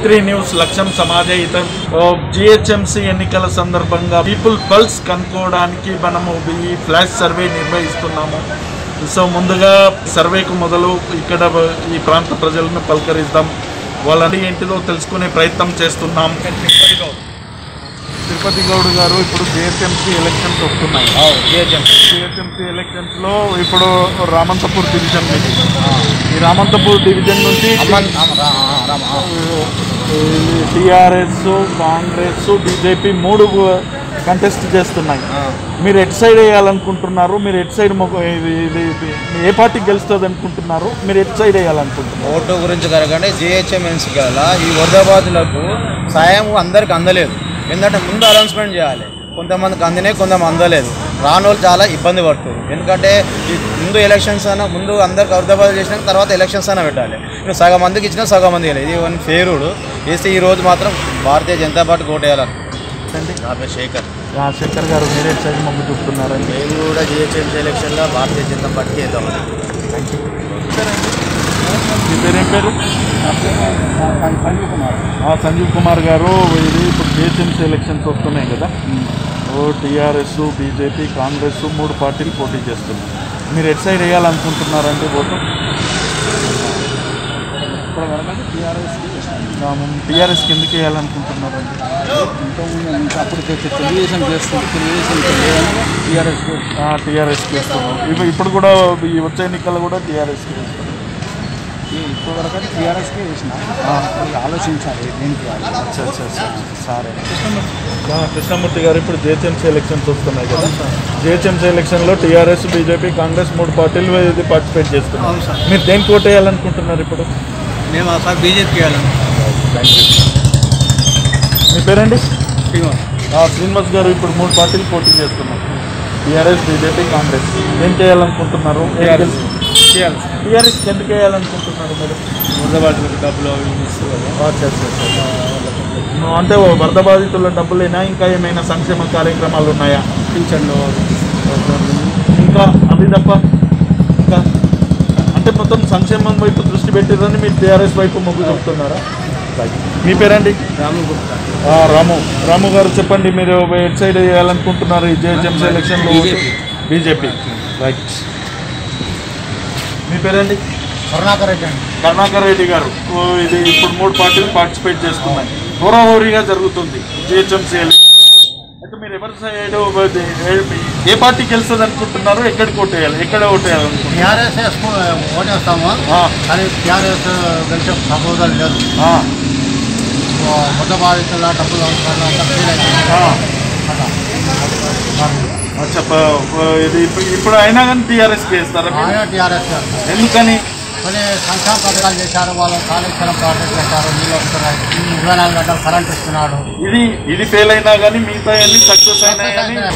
V3 news లక్ష్యం సమాజహితం GHMC ఎన్నికల సందర్భంగా పీపుల్ పల్స్ కనుక్కోవడానికి మనము ఈ ఫ్లాష్ సర్వే నిర్వహిస్తున్నాము. సో ముందుగా సర్వేకు మొదలు ఇక్కడ ఈ ప్రాంత ప్రజలను పలకరిద్దాం, వాళ్ళని ఏంటిదో తెలుసుకునే ప్రయత్నం చేస్తున్నాం. తిరుపతి గౌడ్ గారు, ఇప్పుడు GHMC ఎలక్షన్స్ వస్తున్నాయి. GHMC ఎలక్షన్స్లో ఇప్పుడు రామంతపూర్ డివిజన్ మీద, ఈ రామంతపూర్ డివిజన్ నుంచి TRS, కాంగ్రెస్, BJP 3 కంటెస్ట్ చేస్తున్నాయి. మీరు ఎటు సైడ్ వేయాలనుకుంటున్నారు? మీరు ఎటు సైడ్ ఏ పార్టీ గెలుస్తుంది అనుకుంటున్నారు? మీరు ఎటు సైడ్ వేయాలనుకుంటున్నారు? ఓటు గురించి కనుకంటే GHMC గల ఈ వరదబాదులకు సాయం అందరికి అందలేదు. ఎందుకంటే ముందు అనౌన్స్మెంట్ చేయాలి, కొంతమందికి అందినాయి, కొంతమంది అందలేదు. రాని వాళ్ళు చాలా ఇబ్బంది పడుతుంది. ఎందుకంటే ముందు ఎలక్షన్స్ అయినా ముందు అందరికి వరదబాదు చేసినా తర్వాత ఎలక్షన్స్ అయినా పెట్టాలి. ఇప్పుడు సగం మందికి ఇచ్చినా సగం మందికి ఇది వన్ ఫేరుడు వేస్తే ఈరోజు మాత్రం భారతీయ జనతా పార్టీకి ఓటు వేయాలని. నా పేరు శేఖర్ గారు, మీరు ఎటు సైడ్ మొగ్గు చూపుతున్నారని? మేము కూడా GHMC ఎలక్షన్లో భారతీయ జనతా పార్టీకి వేద్దామని. Thank you. మీ పేరేం పేరు? సంజీవ్ కుమార్ గారు, ఇది ఇప్పుడు GHMC ఎలక్షన్స్ వస్తున్నాయి కదా, TRS, BJP, కాంగ్రెస్ 3 పార్టీలు పోటీ చేస్తున్నాయి. మీరు ఎటు సైడ్ వేయాలనుకుంటున్నారంటే ఓటు? TRS ఎందుకు వేయాలనుకుంటున్నారండి? అప్పుడు తెలుగుదేశం చేస్తుంది, TRSకి వేస్తున్నాం. ఇప్పుడు కూడా ఈ వచ్చే ఎన్నికలు కూడా TRSకి వేస్తున్నాం. ఇప్పుడు వరకు TRSకే వేసిన ఆలోచించాలి దీనికి. సరే. కృష్ణమూర్తి గారు, ఇప్పుడు GHMC ఎలక్షన్స్ వస్తున్నాయి కదా, GHMC ఎలక్షన్లో TRS, BJP, కాంగ్రెస్ 3 పార్టీలు ఇది పార్టిసిపేట్ చేస్తున్నాం. మీరు దేనికి ఓటు వేయాలనుకుంటున్నారు ఇప్పుడు? మేము సార్ BJPకి వేయాలని. Thank you. మీ పేరండి? శ్రీనివాస్ గారు, ఇప్పుడు 3 పార్టీలు పోటీ చేస్తున్నాం, TRS, BJP, కాంగ్రెస్. ఏం చేయాలనుకుంటున్నారు? TRS ఎందుకు వేయాలనుకుంటున్నారు మీరు? డబ్బులు అంటే వరద బాధితుల డబ్బులైనా ఇంకా ఏమైనా సంక్షేమ కార్యక్రమాలు ఉన్నాయా? పింఛన్లు ఇంకా అవి తప్ప ఇంకా అంటే మొత్తం సంక్షేమం వైపు దృష్టి పెట్టిరని మీరు TRS వైపు మొగ్గు చూపుతున్నారా? మీ పేరండి? రాము గారు, చెప్పండి, మీరు ఎటు సైడ్ వేయాలనుకుంటున్నారు ఈ GHMC ఎలక్షన్లో? BJP. రైట్. మీ పేరండి? కరుణాకర్ రెడ్డి గారు, ఇది ఇప్పుడు 3 పార్టీలు పార్టిసిపేట్ చేస్తున్నాయి, హోరాహోరీగా జరుగుతుంది GHMC ఎలక్షన్. అయితే మీరు ఎవరి సైడ్ ఏ పార్టీ గెలుస్తుంది అనుకుంటున్నారు? ఎక్కడికి ఓటు వేయాలి, ఎక్కడ ఓటు వేయాలనుకుంటున్నారు? ఓటేస్తాము, కానీ TRS గెలిచే ప్రపోజల్ లేదు. మొదటి బాధితుల డబ్బులు ఇది ఇప్పుడు అయినా కానీ TRSకి వేస్తారా? ఎందుకని? కొన్ని సంక్షేమ పథకాలు చేశారు, వాళ్ళు కాళేశ్వరం ప్రాజెక్ట్ చేశారు, నీళ్ళు వస్తున్నాయి, 24 గంటలు కరెంట్ ఇస్తున్నాడు. ఇది ఫెయిల్ అయినా కానీ మిగతా అన్ని సక్సెస్ అయినాయి.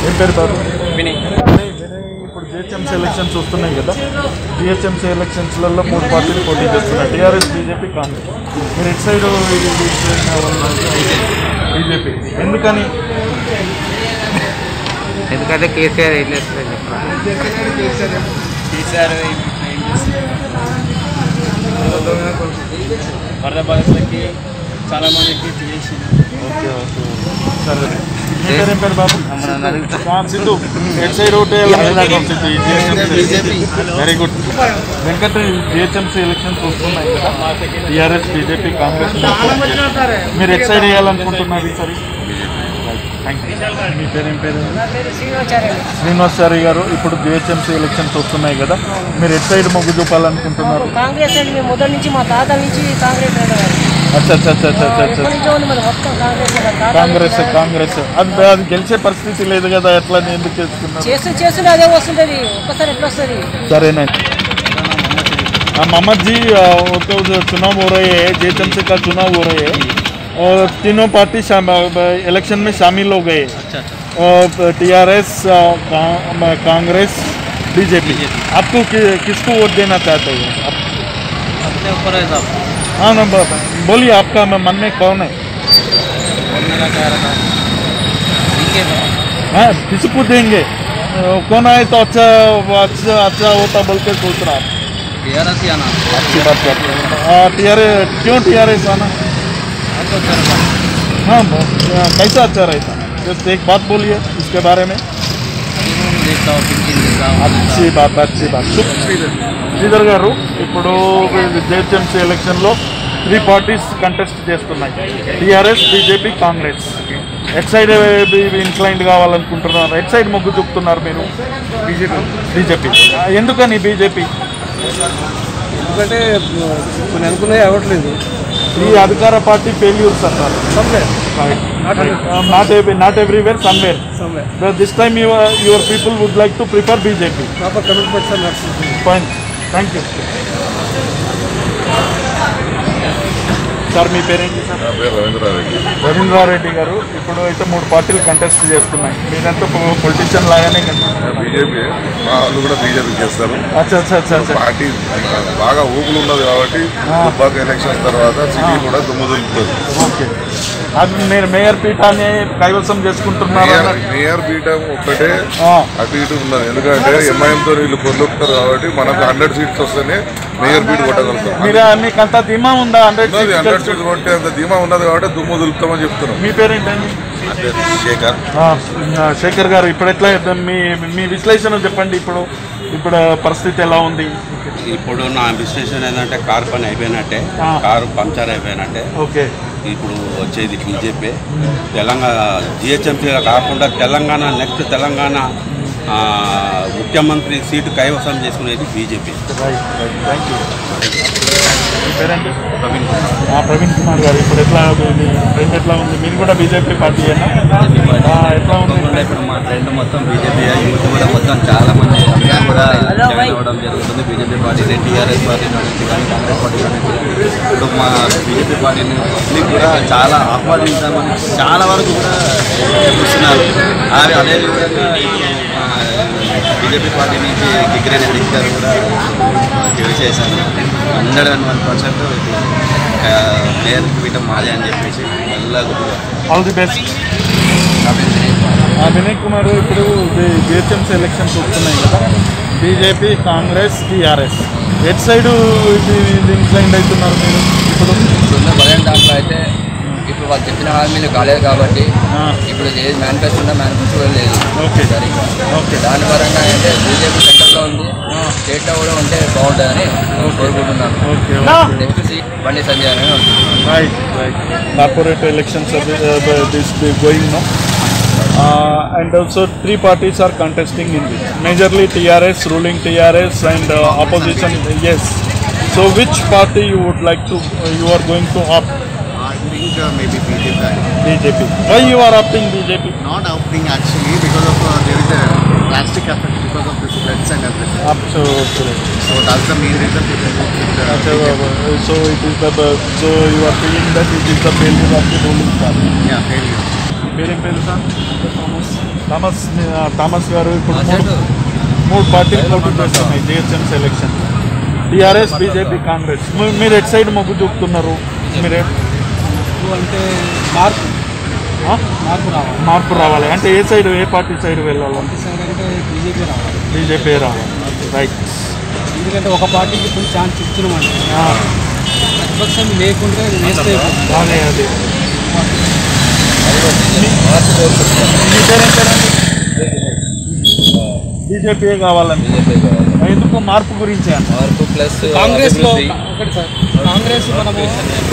ఏం పేరు బాబు? ఇప్పుడు GHMC ఎలక్షన్స్ వస్తున్నాయి కదా, GHMC ఎలక్షన్స్లలో 3 పార్టీలు పోటీ చేస్తున్నాయి, TRS, BJP, కాంగ్రెస్. మీరు ఎటు సైడ్? BJP. ఎందుకని? ఎందుకంటే కేసీఆర్ వరద బాధితులకి చాలా మందికి చేసి. ఓకే. సరే. మీ పేరేం పేరు బాబు? సిద్ధు. ఎటు side vote very good. Venkata, GHMC elections వస్తున్నాయి కదా, TRS, BJP, కాంగ్రెస్. మీరు ఎటు సైడ్ వేయాలనుకుంటున్నారు ఈసారి? Thank you. మీ పేరేం పేరు? శ్రీనివాసారి గారు, ఇప్పుడు GHMC ఎలక్షన్స్ వస్తున్నాయి కదా, మీరు ఎటు సైడ్ మొగ్గు చూపాలనుకుంటున్నారు? కాంగ్రెస్ అండి, మేము మొదటి నుంచి మా తాత నుంచి కాంగ్రెస్. కాంగ్రెస్ అది గెలిచే పరిస్థితి లేదు కదా, ఎట్లా ఎందుకు చేస్తున్నా అదే వస్తుంటది, ఒక్కసారి ఎట్లా వస్తుంది? సరేనా. मोहम्मद जी, तो चुनाव हो रहे हैं, GHMC का चुनाव हो रहे हैं, और तीनों पार्टी इलेक्शन में शामिल हो गए। TRS, Congress, BJP. आपको किसको वोट देना चाहते हो? अपने ऊपर है साहब। हाँ ना, बोलिए, आपका मन में कौन है? हाँ, किसको देंगे? कौन आए तो अच्छा होता बोल के सोच रहा? TRS ही आना। अच्छी बात करते हैं। TRS क्यों TRS आना? हाँ कैसा अच्छा रहता जस्ट एक बात बोलिए इसके बारे में अच्छी बात శ్రీధర్ గారు ఇప్పుడు జిహెచ్ఎంసీ ఎలక్షన్లో 3 పార్టీస్ కంటెస్ట్ చేస్తున్నాయి TRS BJP Congress at side inclined కావాలనుకుంటున్నారు ఎట్ సైడ్ మొగ్గు చూపుతున్నారు మీరు బీజేపీ ఎందుకని బీజేపీ ఎందుకంటే కొన్ని అనుకున్నవి అవ్వట్లేదు ఈ అధికార పార్టీ ఫెయిల్యూర్స్ అంటారు not everywhere somewhere this time your people would like to prefer BJP proper commitments fine thank you sir మీ పేరేంటి సార్ రవీంద్రారెడ్డి గారు ఇప్పుడు అయితే 3 పార్టీలు కంటెస్ట్ చేస్తున్నాయి మీరంతా పొలిటీషియన్ లాగానే బీజేపీ మా వాళ్ళు కూడా బీజేపీ చేస్తారు అచ్చా పార్టీ బాగా ఊపులు ఉన్నది కాబట్టి దుబ్బాక ఎలక్షన్ తర్వాత సిటీ కూడా దుమ్ముదులుపుతుంది ఓకే అది మీరు మేయర్ పీఠాన్ని కైవసం చేసుకుంటున్నారు మేయర్ పీఠం ఒక్కటే అటు ఇటు ఉన్నది ఎందుకంటే ఎంఐఎంతో వీళ్ళు కొలుపుతారు కాబట్టి మనకు 100 సీట్స్ వస్తేనే మేయర్ పీఠ కొట్టగలుగుతాం మీకు అంత ధీమా ఉందా 100 సీట్స్ కొట్టే అంత ధీమా ఉన్నది కాబట్టి దుమ్ము దులుపుతామని చెప్తున్నాం మీ పేరేంటండి శేఖర్ గారు ఇప్పుడు ఎట్లా మీ విశ్లేషణ చెప్పండి ఇప్పుడు పరిస్థితి ఎలా ఉంది ఇప్పుడు నా విశ్లేషణ ఏంటంటే కారు పని అయిపోయినట్టే కారు పంచర్ అయిపోయినట్టే ఓకే ఇప్పుడు వచ్చేది బీజేపీ తెలంగాణ జిహెచ్ఎంసీ కాకుండా తెలంగాణ నెక్స్ట్ తెలంగాణ ముఖ్యమంత్రి సీటు కైవసం చేసుకునేది బీజేపీ థ్యాంక్ యూ పేరండి ప్రవీణ్ కుమార్ గారు ఇప్పుడు ఎట్లా ఉంది మీరు కూడా బీజేపీ పార్టీ ఎట్లా ఉంది ఇప్పుడు మా ఫ్రెండ్ మొత్తం బీజేపీ యూత్ కూడా మొత్తం చాలా మంది కూడా జాయిన్ అవ్వడం జరుగుతుంది బీజేపీ పార్టీని టీఆర్ఎస్ పార్టీ నుంచి కానీ కాంగ్రెస్ పార్టీ నుంచి ఇప్పుడు మా బీజేపీ పార్టీని పబ్లిక్ కూడా చాలా ఆహ్వానించామని చాలా వరకు కూడా చూస్తున్నారు అదేవిధంగా బీజేపీ పార్టీ నుంచి కిక్కిరెడ్డి దిక్ గారు కూడా చేశారు 101% మేయర్ పీఠం మాదే అని చెప్పేసి all the best Vinay Kumar ఇప్పుడు జిహెచ్ఎంసీ ఎలక్షన్స్ వస్తున్నాయి కదా BJP Congress TRS at side inclined అవుతున్నారు మీరు ఇప్పుడు దాంట్లో అయితే ఇప్పుడు వాళ్ళు చెప్పిన హామీలు కాలేదు కాబట్టి ఇప్పుడు ఏది మేనిఫెస్టో ఉన్నా మేనిఫెస్టో లేదు ఓకే ఓకే దాని పరంగా అయితే బీజేపీ సెంటర్లో ఉంది స్టేట్లో కూడా ఉంటే బాగుంటుందని కోరుకుంటున్నాను నెక్స్ట్ సీట్ బండి సంజయ్ అని right corporate elections going no and also 3 parties are contesting in this majorly TRS ruling TRS and opposition yes so which party you would like to you are going to opt I think maybe BJP why you are opting BJP not opting actually because of there is a plastic effect because of this floods and everything absolutely so that's the main reason people vote with so it is the so you are feeling that it is the failure of the ruling party yeah failure పేరేం పేరు sir Thomas గారు ఇప్పుడు 3 పార్టీలు పోటీ చేస్తున్నాయి GHMC election TRS BJP Congress మీరు at side మొగ్గు చూపుతున్నారు మీరే అంటే మార్పు రావాలి అంటే ఏ సైడ్ ఏ పార్టీ సైడ్ వెళ్ళాలంటే బీజేపీ రావాలి రైట్ ఎందుకంటే ఒక పార్టీకి ఇప్పుడు ఛాన్స్ ఇస్తున్నామండి ప్రతిపక్షం లేకుంటే అదే బీజేపీ కావాలని ఎందుకు మార్పు గురించి మార్పు ప్లస్ కాంగ్రెస్లో ఒకటి సార్ కాంగ్రెస్ మనము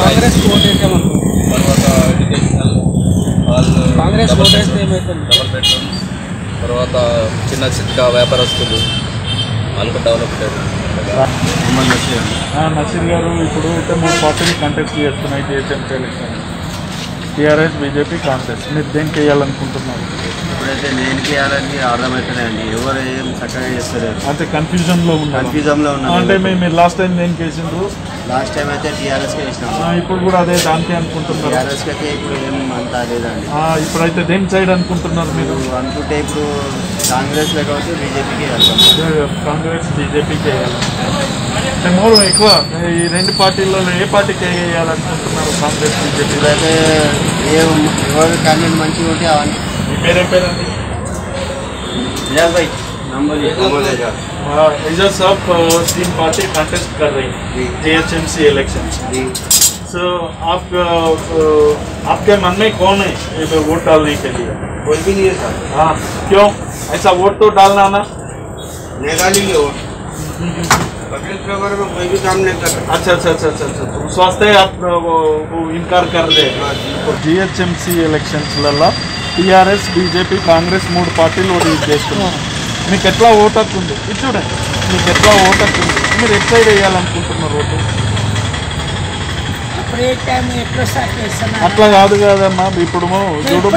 కాంగ్రెస్ ఓటేసామనుకో తర్వాత ఎడ్యుకేషనల్ వాళ్ళు కాంగ్రెస్ ఓటేస్తే ఏమవుతుంది డబుల్ బెడ్రూమ్ తర్వాత చిన్న చిన్న వ్యాపారస్తులు వాళ్ళకు డెవలప్ నసీర్ గారు ఇప్పుడు అయితే 3 పార్టీలు కంటెస్ట్ చేస్తున్నాయి GHMC election TRS BJP Congress మీరు దేనికి వేయాలనుకుంటున్నారు ఇప్పుడైతే దేనికి వేయాలని అర్థమవుతున్నాయండి ఎవరు ఏం చక్కగా చేస్తలేరు అంటే కన్ఫ్యూజన్లో ఉన్నారు అంటే మీరు లాస్ట్ టైం దేనికి వేసిండ్రు లాస్ట్ టైం అయితే టీఆర్ఎస్కి వేసినాం ఇప్పుడు కూడా అదే దానికి అనుకుంటున్నారు టీఆర్ఎస్కి అయితే ఇప్పుడు ఏం అంతా లేదండి ఇప్పుడైతే దేని సైడ్ అనుకుంటున్నారు మీరు అనుకుంటే ఇప్పుడు కాంగ్రెస్ లేకపోతే బీజేపీకి కాంగ్రెస్ బీజేపీకి వేయాలి అంటే మోర్ ఎక్కువ ఈ 2 పార్టీల్లో ఏ పార్టీకి వేయాలనుకుంటున్నారు కాంగ్రెస్ బీజేపీ అయితే ఎవరు క్యాండిడేట్ మంచిగా ఉంటే అవన్నీ మీ పేరేం పేరండి भाई number agers of 3 party contest कर रही JHMC इलेक्शन आपके मन में कौन है ये वोट डालने के लिए? कोई भी नहीं है सर, हाँ, क्यों ऐसा वोट तो डालना ना? नहीं डालेंगे वोट। पब्लिक फेवर में कोई भी काम नहीं कर रहा। अच्छा अच्छा अच्छा अच्छा अच्छा तो उस वास्ते आप वो इनकार कर दे జిహెచ్ఎంసీ ఎలక్షన్స్లలో టీఆర్ఎస్ బీజేపీ కాంగ్రెస్ 3 పార్టీలు ఓటు చేస్తున్నారు. మీకు ఎట్లా ఓటు హక్కు ఉంది? ఇది చూడండి, మీకు ఎట్లా ఓటు హక్కు ఉంది? మీరు ఎట్ సైడ్ వేయాలనుకుంటున్నారు ఓటు? అట్లా కాదు కదమ్మా, ఇప్పుడు చూడు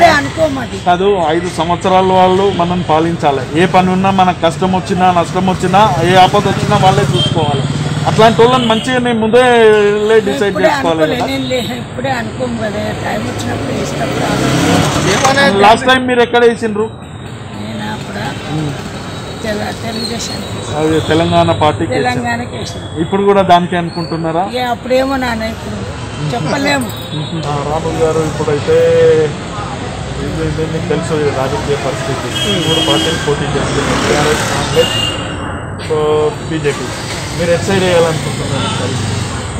కాదు, 5 సంవత్సరాల వాళ్ళు మనం పాలించాలి. ఏ పని ఉన్నా మనకు కష్టం వచ్చినా నష్టం వచ్చినా ఏ ఆపద వచ్చినా వాళ్ళే చూసుకోవాలి. అట్లాంటి వాళ్ళని మంచిగా నేను ముందే డిసైడ్ చేసుకోవాలి. లాస్ట్ టైం మీరు ఎక్కడ వేసిండ్రు? అదే తెలంగాణ పార్టీకి. ఇప్పుడు కూడా దానికి అనుకుంటున్నారా? అప్పుడేమో నాన్న ఇప్పుడు చెప్పలేము. రాము గారు ఇప్పుడైతే మీకు తెలుసు రాజకీయ పరిస్థితి, 3 పార్టీలు పోటీ చేస్తున్నారు, టీఆర్ఎస్ కాంగ్రెస్ బీజేపీ. మీరు ఎట్ సైడ్ వేయాలనుకుంటున్నారు?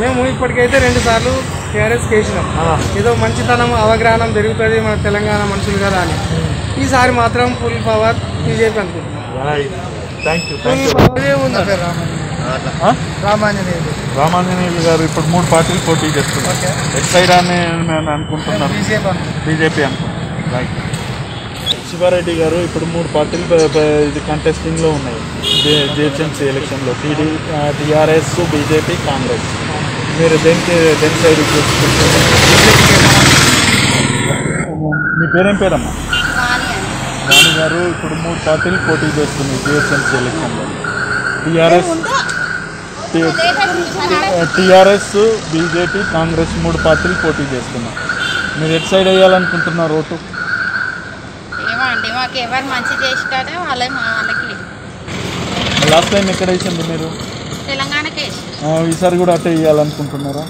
మేము ఇప్పటికైతే 2 సార్లు టీఆర్ఎస్కి వేసినాం. ఏదో మంచితనం అవగాహన పెరుగుతుంది మన తెలంగాణ మనుషులు కదా అని. ఈసారి మాత్రం ఫుల్ పవర్ బీజేపీ అనుకుంటున్నాం. Thank you. రామాంజనేయులు గారు ఇప్పుడు 3 పార్టీలు పోటీ చేస్తున్నారు. ఎట్ సైడ్ అని అనుకుంటున్నారు? బీజేపీ అనుకుంటున్నారు. రైట్. శివారెడ్డి గారు ఇప్పుడు 3 పార్టీలు ఇది కంటెస్టింగ్లో ఉన్నాయి జిహెచ్ఎంసీ ఎలక్షన్లో, టీఆర్ఎస్ బీజేపీ కాంగ్రెస్. మీరు దేని సైడ్ చూసుకుంటున్నారు? మీ పేరేం పేరమ్మా? రాణి గారు ఇప్పుడు 3 పార్టీలు పోటీ చేస్తున్నాయి జిహెచ్ఎంసీ ఎలక్షన్లో. టీఆర్ఎస్ బీజేపీ కాంగ్రెస్ 3 పార్టీలు పోటీ చేస్తున్నారు. మీరు ఎట్ సైడ్ వేయాలనుకుంటున్నారు ఓటు? ఏమండి మాకు ఎవరు మంచి చేస్తారో వాళ్ళకి. లాస్ట్ టైం ఎక్కడ వేసింది మీరు? తెలంగాణకి ఈసారి కూడా అట్టే వేయాలనుకుంటున్నారా?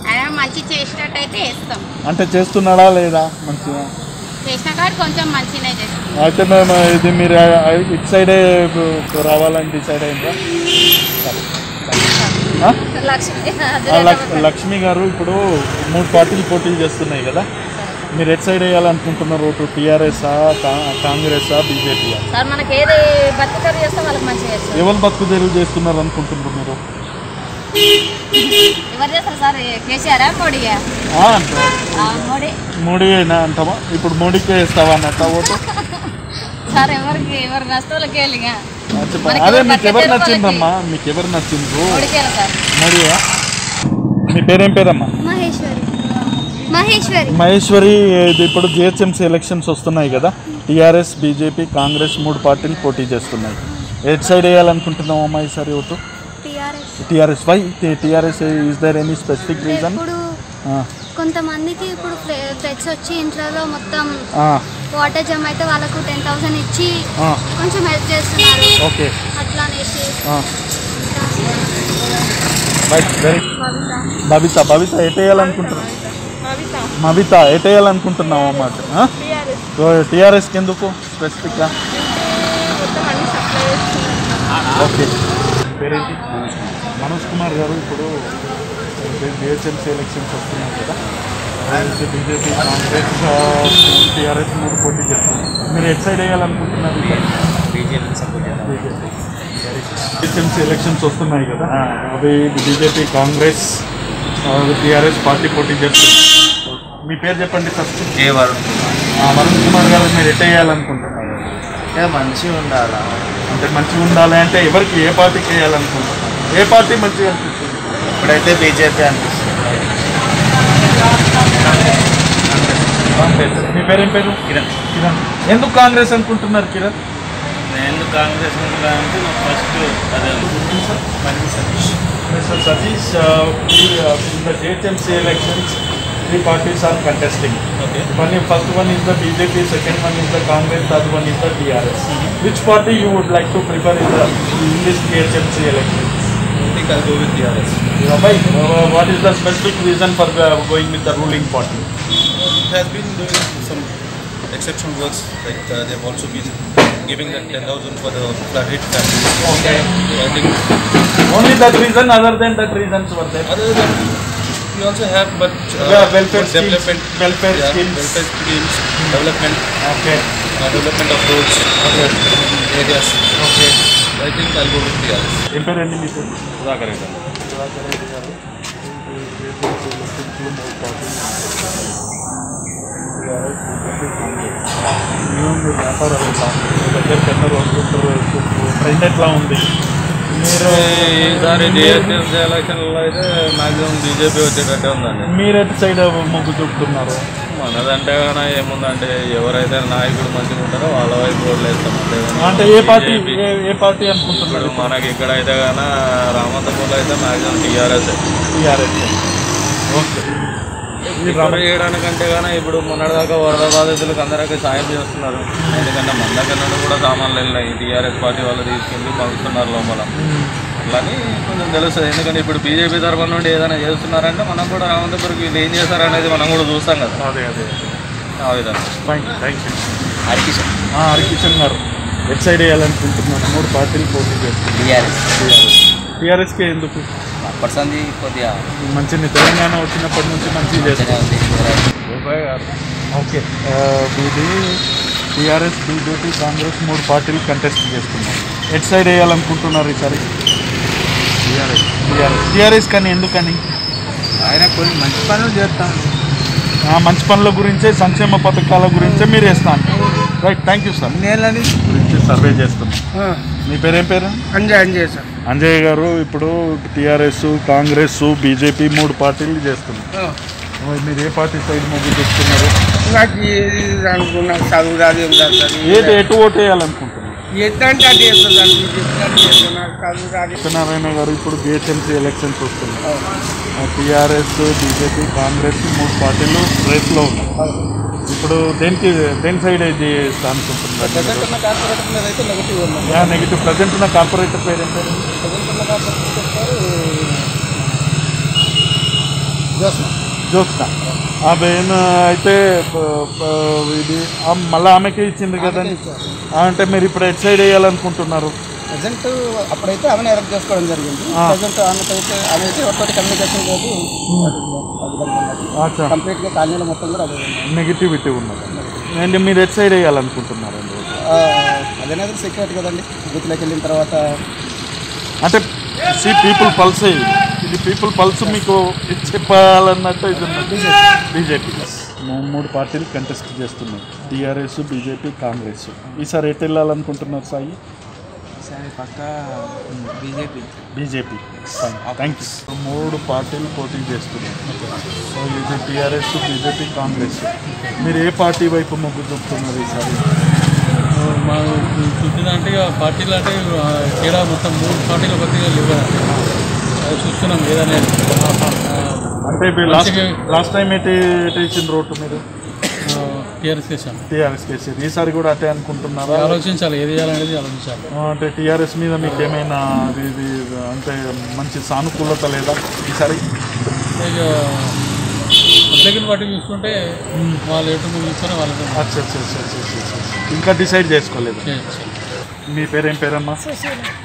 ఆయన మంచి చేసినట్టయితే వేస్తాం. అంటే చేస్తున్నాడా లేదా మంచిగా? చేసిన కాదు కొంచెం మంచిగా చేస్తాం. అయితే మేము ఇది మీరు ఇటు సైడే రావాలని డిసైడ్ అయిందా? లక్ష్మి గారు ఇప్పుడు 3 పార్టీలు పోటీ చేస్తున్నాయి కదా, మీరు ఎట్ సైడ్ వేయాలనుకుంటున్నారు ఓటు? టీఆర్ఎస్ఆ కాంగ్రెసా బీజేపీయా? ఎవరు బతుకు తెరువు చేస్తున్నారు అనుకుంటున్నారు మీరు? మోడీ అయినా అంటావా? ఇప్పుడు మోడీకే వేస్తావా అన్నట్ట ఓటు? అదే మీకు ఎవరు నచ్చిందమ్మా? మీకు ఎవరు నచ్చిండ్రు? మోడీయా? మీ పేరేం పేరమ్మా? మహేశ్వరి. ఇది ఇప్పుడు జిహెచ్ఎంసీ ఎలక్షన్స్ వస్తున్నాయి కదా, టీఆర్ఎస్ బీజేపీ కాంగ్రెస్ 3 పార్టీలు పోటీ చేస్తున్నాయి. ఎట్ సైడ్ వేయాలనుకుంటున్నాం అమ్మా ఈసారి ఓటు? TRS. Why TRS? Is there any specific reason? కొంతమందికి ఇప్పుడు ఫ్లడ్స్ వచ్చి ఇంట్లో మొత్తం వాటర్ జమ్ అయితే వాళ్ళకు 10,000 ఇచ్చి కొంచెం హెల్ప్ చేస్తున్నారు. ఓకే, అట్లా అనేసి. బబిత ఎట్ వేయాలనుకుంటున్నాం? మబిత ఎట్ వేయాలనుకుంటున్నాం అన్నమాట. టీఆర్ఎస్కి ఎందుకు స్పెసిఫిక్గా? ఓకే. పేరేంటి? మనోజ్ కుమార్ గారు ఇప్పుడు జిహెచ్ఎంసీ ఎలక్షన్స్ వస్తున్నాయి కదా, బీజేపీ కాంగ్రెస్ టీఆర్ఎస్ 3 పోటీ చేస్తున్నారు. మీరు ఎట్ సైడ్ వేయాలనుకుంటున్నారు? జిహెచ్ఎంసీ ఎలక్షన్స్ వస్తున్నాయి కదా, అవి బీజేపీ కాంగ్రెస్ టీఆర్ఎస్ పార్టీ పోటీ చేస్తున్నారు. మీ పేరు చెప్పండి ఫస్ట్. వరుణ్ కుమార్ గారు మీరు ఎట్ వేయాలనుకుంటున్నారు? మంచిగా ఉండాలా అంటే మంచిగా ఉండాలి అంటే ఎవరికి, ఏ పార్టీకి వేయాలనుకుంటున్నారు? ఏ పార్టీ మంచిగా అనిపిస్తుంది? ఇప్పుడైతే బీజేపీ అనిపిస్తుంది. మీ పేరేం పేరు? కిరణ్. ఎందుకు కాంగ్రెస్ అనుకుంటున్నారు కిరణ్? ఎందుకు కాంగ్రెస్ అనుకుంటున్నారంటే నాకు ఫస్ట్ అదే Mr. Satish, in the JHMC elections, 3 parties are contesting. Okay. First one is the BJP, second one is the Congress, third one is the TRS. Which party you would like to prefer in this JHMC elections? I think I'll go with TRS. What is the specific reason for going with the ruling party? It has been doing some exceptional works, like they've also been giving that 10,000 for the flood hit families. Okay. So I think only that reason, other than that reasons were there? Other than we also have, but welfare development, schemes. welfare schemes, development, development of roads, areas. Okay. I think I'll go with TRS. ఏం పేరండి మీకు? సుధాకర్ రెడ్డి. వ్యాపారాలు దగ్గర trend ఎట్లా ఉంది? మీరు ఈసారి GHMC ఎలక్షన్లో అయితే మ్యాక్సిమం బీజేపీ వచ్చేటట్టే ఉందండి. మీరు ఎటు సైడ్ మొగ్గు చూపుతున్నారు? మనదంటే కానీ ఏముందంటే ఎవరైతే నాయకుడు మంచిగా ఉంటారో వాళ్ళ వైపు రోడ్లు వేస్తాం. అంటే ఏ పార్టీ అనుకుంటున్నారు? మనకి ఇక్కడ అయితే కానీ రామంతపూర్లో అయితే మ్యాక్సిమం టీఆర్ఎస్. ఓకే. చేయడానికంటే కానీ ఇప్పుడు మొన్నటిదాకా వరద బాధితులకు అందరికీ సాయం చేస్తున్నారు. ఎందుకంటే మన దగ్గర కూడా సామాన్లు వెళ్ళినాయి. టీఆర్ఎస్ పార్టీ వాళ్ళు తీసుకెళ్ళి పంపుతున్నారు లోపల. అట్లాని కొంచెం తెలుస్తుంది. ఎందుకంటే ఇప్పుడు బీజేపీ తరఫున నుండి ఏదైనా చేస్తున్నారంటే మనం కూడా రామంతపురికి వీళ్ళు ఏం చేస్తారనేది మనం కూడా చూస్తాం కదా. అదే ఆ విధంగా. Thank you. హరికిషన్ గారు ఎట్ సైడ్ వేయాలనుకుంటున్నాను. 3 పార్టీలు పోటీ చేస్తున్నారు. టీఆర్ఎస్కే ఎందుకు? పర్సంది కొద్దిగా మంచిగా తెలంగాణ వచ్చినప్పటి నుంచి మంచిగా చేస్తుంది. ఓకే. ఇది టీఆర్ఎస్, బీజేపీ, కాంగ్రెస్ 3 పార్టీలు కంటెస్ట్ చేస్తున్నారు. ఎట్ సైడ్ వేయాలనుకుంటున్నారు ఈసారి? టీఆర్ఎస్ కానీ ఎందుకని? ఆయన కొన్ని మంచి పనులు చేస్తాను. మంచి పనుల గురించే, సంక్షేమ పథకాల గురించే మీరు వేస్తాను. Right, thank you sir. నేలని గురించి సర్వే చేస్తున్నాం. మీ పేరేం పేరు? అంజయ్ సార్. అంజయ్ గారు, ఇప్పుడు టీఆర్ఎస్, కాంగ్రెస్, బీజేపీ 3 పార్టీలు చేస్తున్నారు. మీరు ఏ పార్టీ సైడ్ మొగ్గు చూస్తున్నారు? నాకు అనుకున్నా చదువు రాదు, ఏం రాదు సార్. ఎటు ఓటు వేయాలనుకుంటున్నారు? ఎట్లాంటి అది చేస్తుంది సత్యనారాయణ గారు, ఇప్పుడు జిహెచ్ఎంసీ ఎలక్షన్స్ వస్తున్నాయి. టీఆర్ఎస్, బీజేపీ, కాంగ్రెస్ 3 పార్టీలు రేస్లో ఉన్నాయి. ఇప్పుడు దేని సైడ్ అయితే అనుకుంటున్నారు? నెగిటివ్. ప్రజెంట్ ఉన్న కార్పొరేటర్ పేరు ఏం పేరు? జ్యోత్స్న. ఆమెను అయితే ఇది మళ్ళీ ఆమెకే ఇచ్చింది కదండి. అంటే మీరు ఇప్పుడు ఎట్ సైడ్ వేయాలనుకుంటున్నారు? ప్రజెంట్ అప్పుడైతే ఆమెను ఎలక్ట్ చేసుకోవడం జరిగింది. ప్రజెంట్ ఆమె అయితే ఒకటి కమ్యూనికేషన్ లేదు, కంప్లీట్గా కాలనీలో మొత్తం కూడా నెగిటివిటీ ఉన్నది. అండ్ మీరు ఎట్ సైడ్ వేయాలనుకుంటున్నారండి? అదేనేది సీక్రెట్ కదండి. బూత్లోకి వెళ్ళిన తర్వాత అంటే పీపుల్ పల్స్, ఇది పీపుల్ పల్స్ మీకు చెప్పాలన్నట్టు ఇది ఉన్నది. బీజేపీ 3 పార్టీలు కంటెస్ట్ చేస్తున్నాయి. TRS, BJP, Congress. ఈసారి ఎటు వెళ్ళాలనుకుంటున్నారు సాయి? పక్క బీజేపీ. Thank you. 3 పార్టీలు పోటీ చేస్తున్నాయి. సో ఇది టీఆర్ఎస్, బీజేపీ, కాంగ్రెస్. మీరు ఏ పార్టీ వైపు మొగ్గు చూపుతున్నారు ఈసారి? మా చూసిందంటే పార్టీలు అంటే తేడా మొత్తం 3 పార్టీల కొద్దిగా లేవు. అది చూస్తున్నాం ఏదనేది. అంటే లాస్ట్ టైం ఎటు ఇచ్చిన రోడ్డు మీరు? టీఆర్ఎస్ కేసీఆర్. ఈసారి కూడా అటే అనుకుంటున్నారా? ఆలోచించాలి, ఏది చేయాలనేది ఆలోచించాలి. అంటే టీఆర్ఎస్ మీద మీకు ఏమైనా ఇది అంటే మంచి సానుకూలత లేదా ఈసారి? దగ్గర బట్టి చూసుకుంటే వాళ్ళు ఎటు చూసుకొని వాళ్ళతో ఇంకా డిసైడ్ చేసుకోలేదు. మీ పేరేం పేరమ్మా?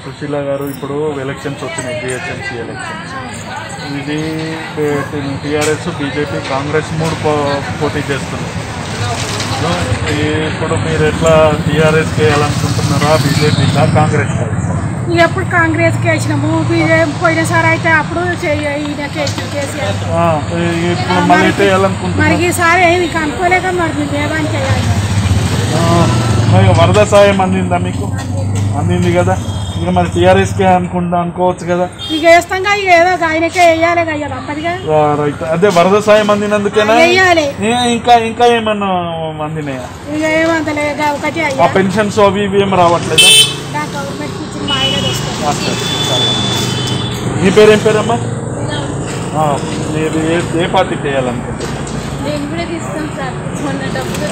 సుశీల గారు, ఇప్పుడు ఎలక్షన్స్ వచ్చినాయి, జిహెచ్ఎంసీ ఎలక్షన్స్. ఇది టీఆర్ఎస్, బీజేపీ, కాంగ్రెస్ 3 పోటీ చేస్తున్నారు. ఇప్పుడు మీరు ఎట్లా టీఆర్ఎస్కి వేయాలనుకుంటున్నారా, బీజేపీకా, కాంగ్రెస్? ఎప్పుడు కాంగ్రెస్కి వేసినాము. బీజేపీ పోయినసారి అయితే అప్పుడు కేసీఆర్. ఇప్పుడు మళ్ళీ వేయాలనుకుంటున్నారు? మరి ఈసారి ఏమి కనుక్కోలేక మరి మేము ఏదానికి వేయాలి. వరద సాయం అందిందా మీకు? అందింది కదా. ఇక మరి టీఆర్ఎస్కే అనుకోవచ్చు కదా. ఇక వేస్తాం, ఇక ఏదో ఆయనకే వేయాలి కదా తప్పదుగా. రైట్. అదే వరద సాయం అందినందుకేనా? వేయాలి. ఇంకా ఏమన్నా అందినాయా? ఇక ఏమంతలే ఒకటి ఆ పెన్షన్స్ అవి ఇవి ఏమి రావట్లేదా? గవర్నమెంట్ ఇచ్చిన మా ఆయన వస్తుంది. మీ పేరేం పేరమ్మా? మీరు ఏ పార్టీకి వేయాలనుకుంటున్నారు?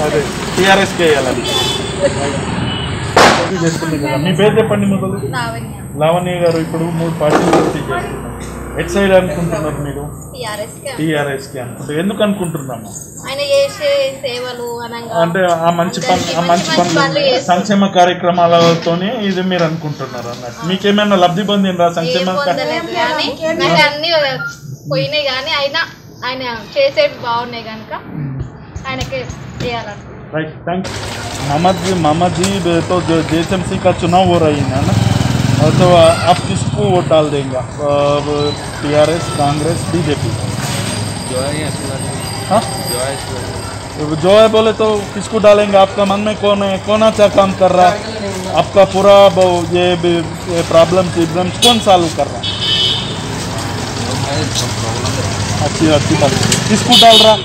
అదే టీఆర్ఎస్కి వేయాలని చేస్తుంది కదా. మీ పేరు చెప్పండి మొదలు. లావణ్య గారు, ఇప్పుడు 3 పార్టీలు పోటీ చేస్తున్నారు. ఎట్ సైడ్ అనుకుంటున్నారు మీరు? టీఆర్ఎస్కి అనుకుంటారు. ఎందుకు అనుకుంటున్నాము? అంటే ఆ మంచి పనులు, సంక్షేమ కార్యక్రమాలతోనే ఇది మీరు అనుకుంటున్నారు అన్నట్టు. మీకేమైనా లబ్ధి పొందినరా సంక్షేమ? పోయినాయి కానీ అయినా ఆయన చేసేవి బాగున్నాయి కనుక ఆయనకే వేయాలనుకుంటున్నాను. राइट थैंक मामा जी तो जो जेएचएमसी का चुनाव हो रही है ना, तो आप किसको वोट डाल देंगे? TRS, Congress, BJP? हाँ जो है बोले तो किसको डालेंगे? आपका मन में कौन है, कौन अच्छा काम कर रहा है? आपका पूरा ये प्रॉब्लम्स कौन सॉल्व कर रहा है? अच्छी बात। किसको डाल रहा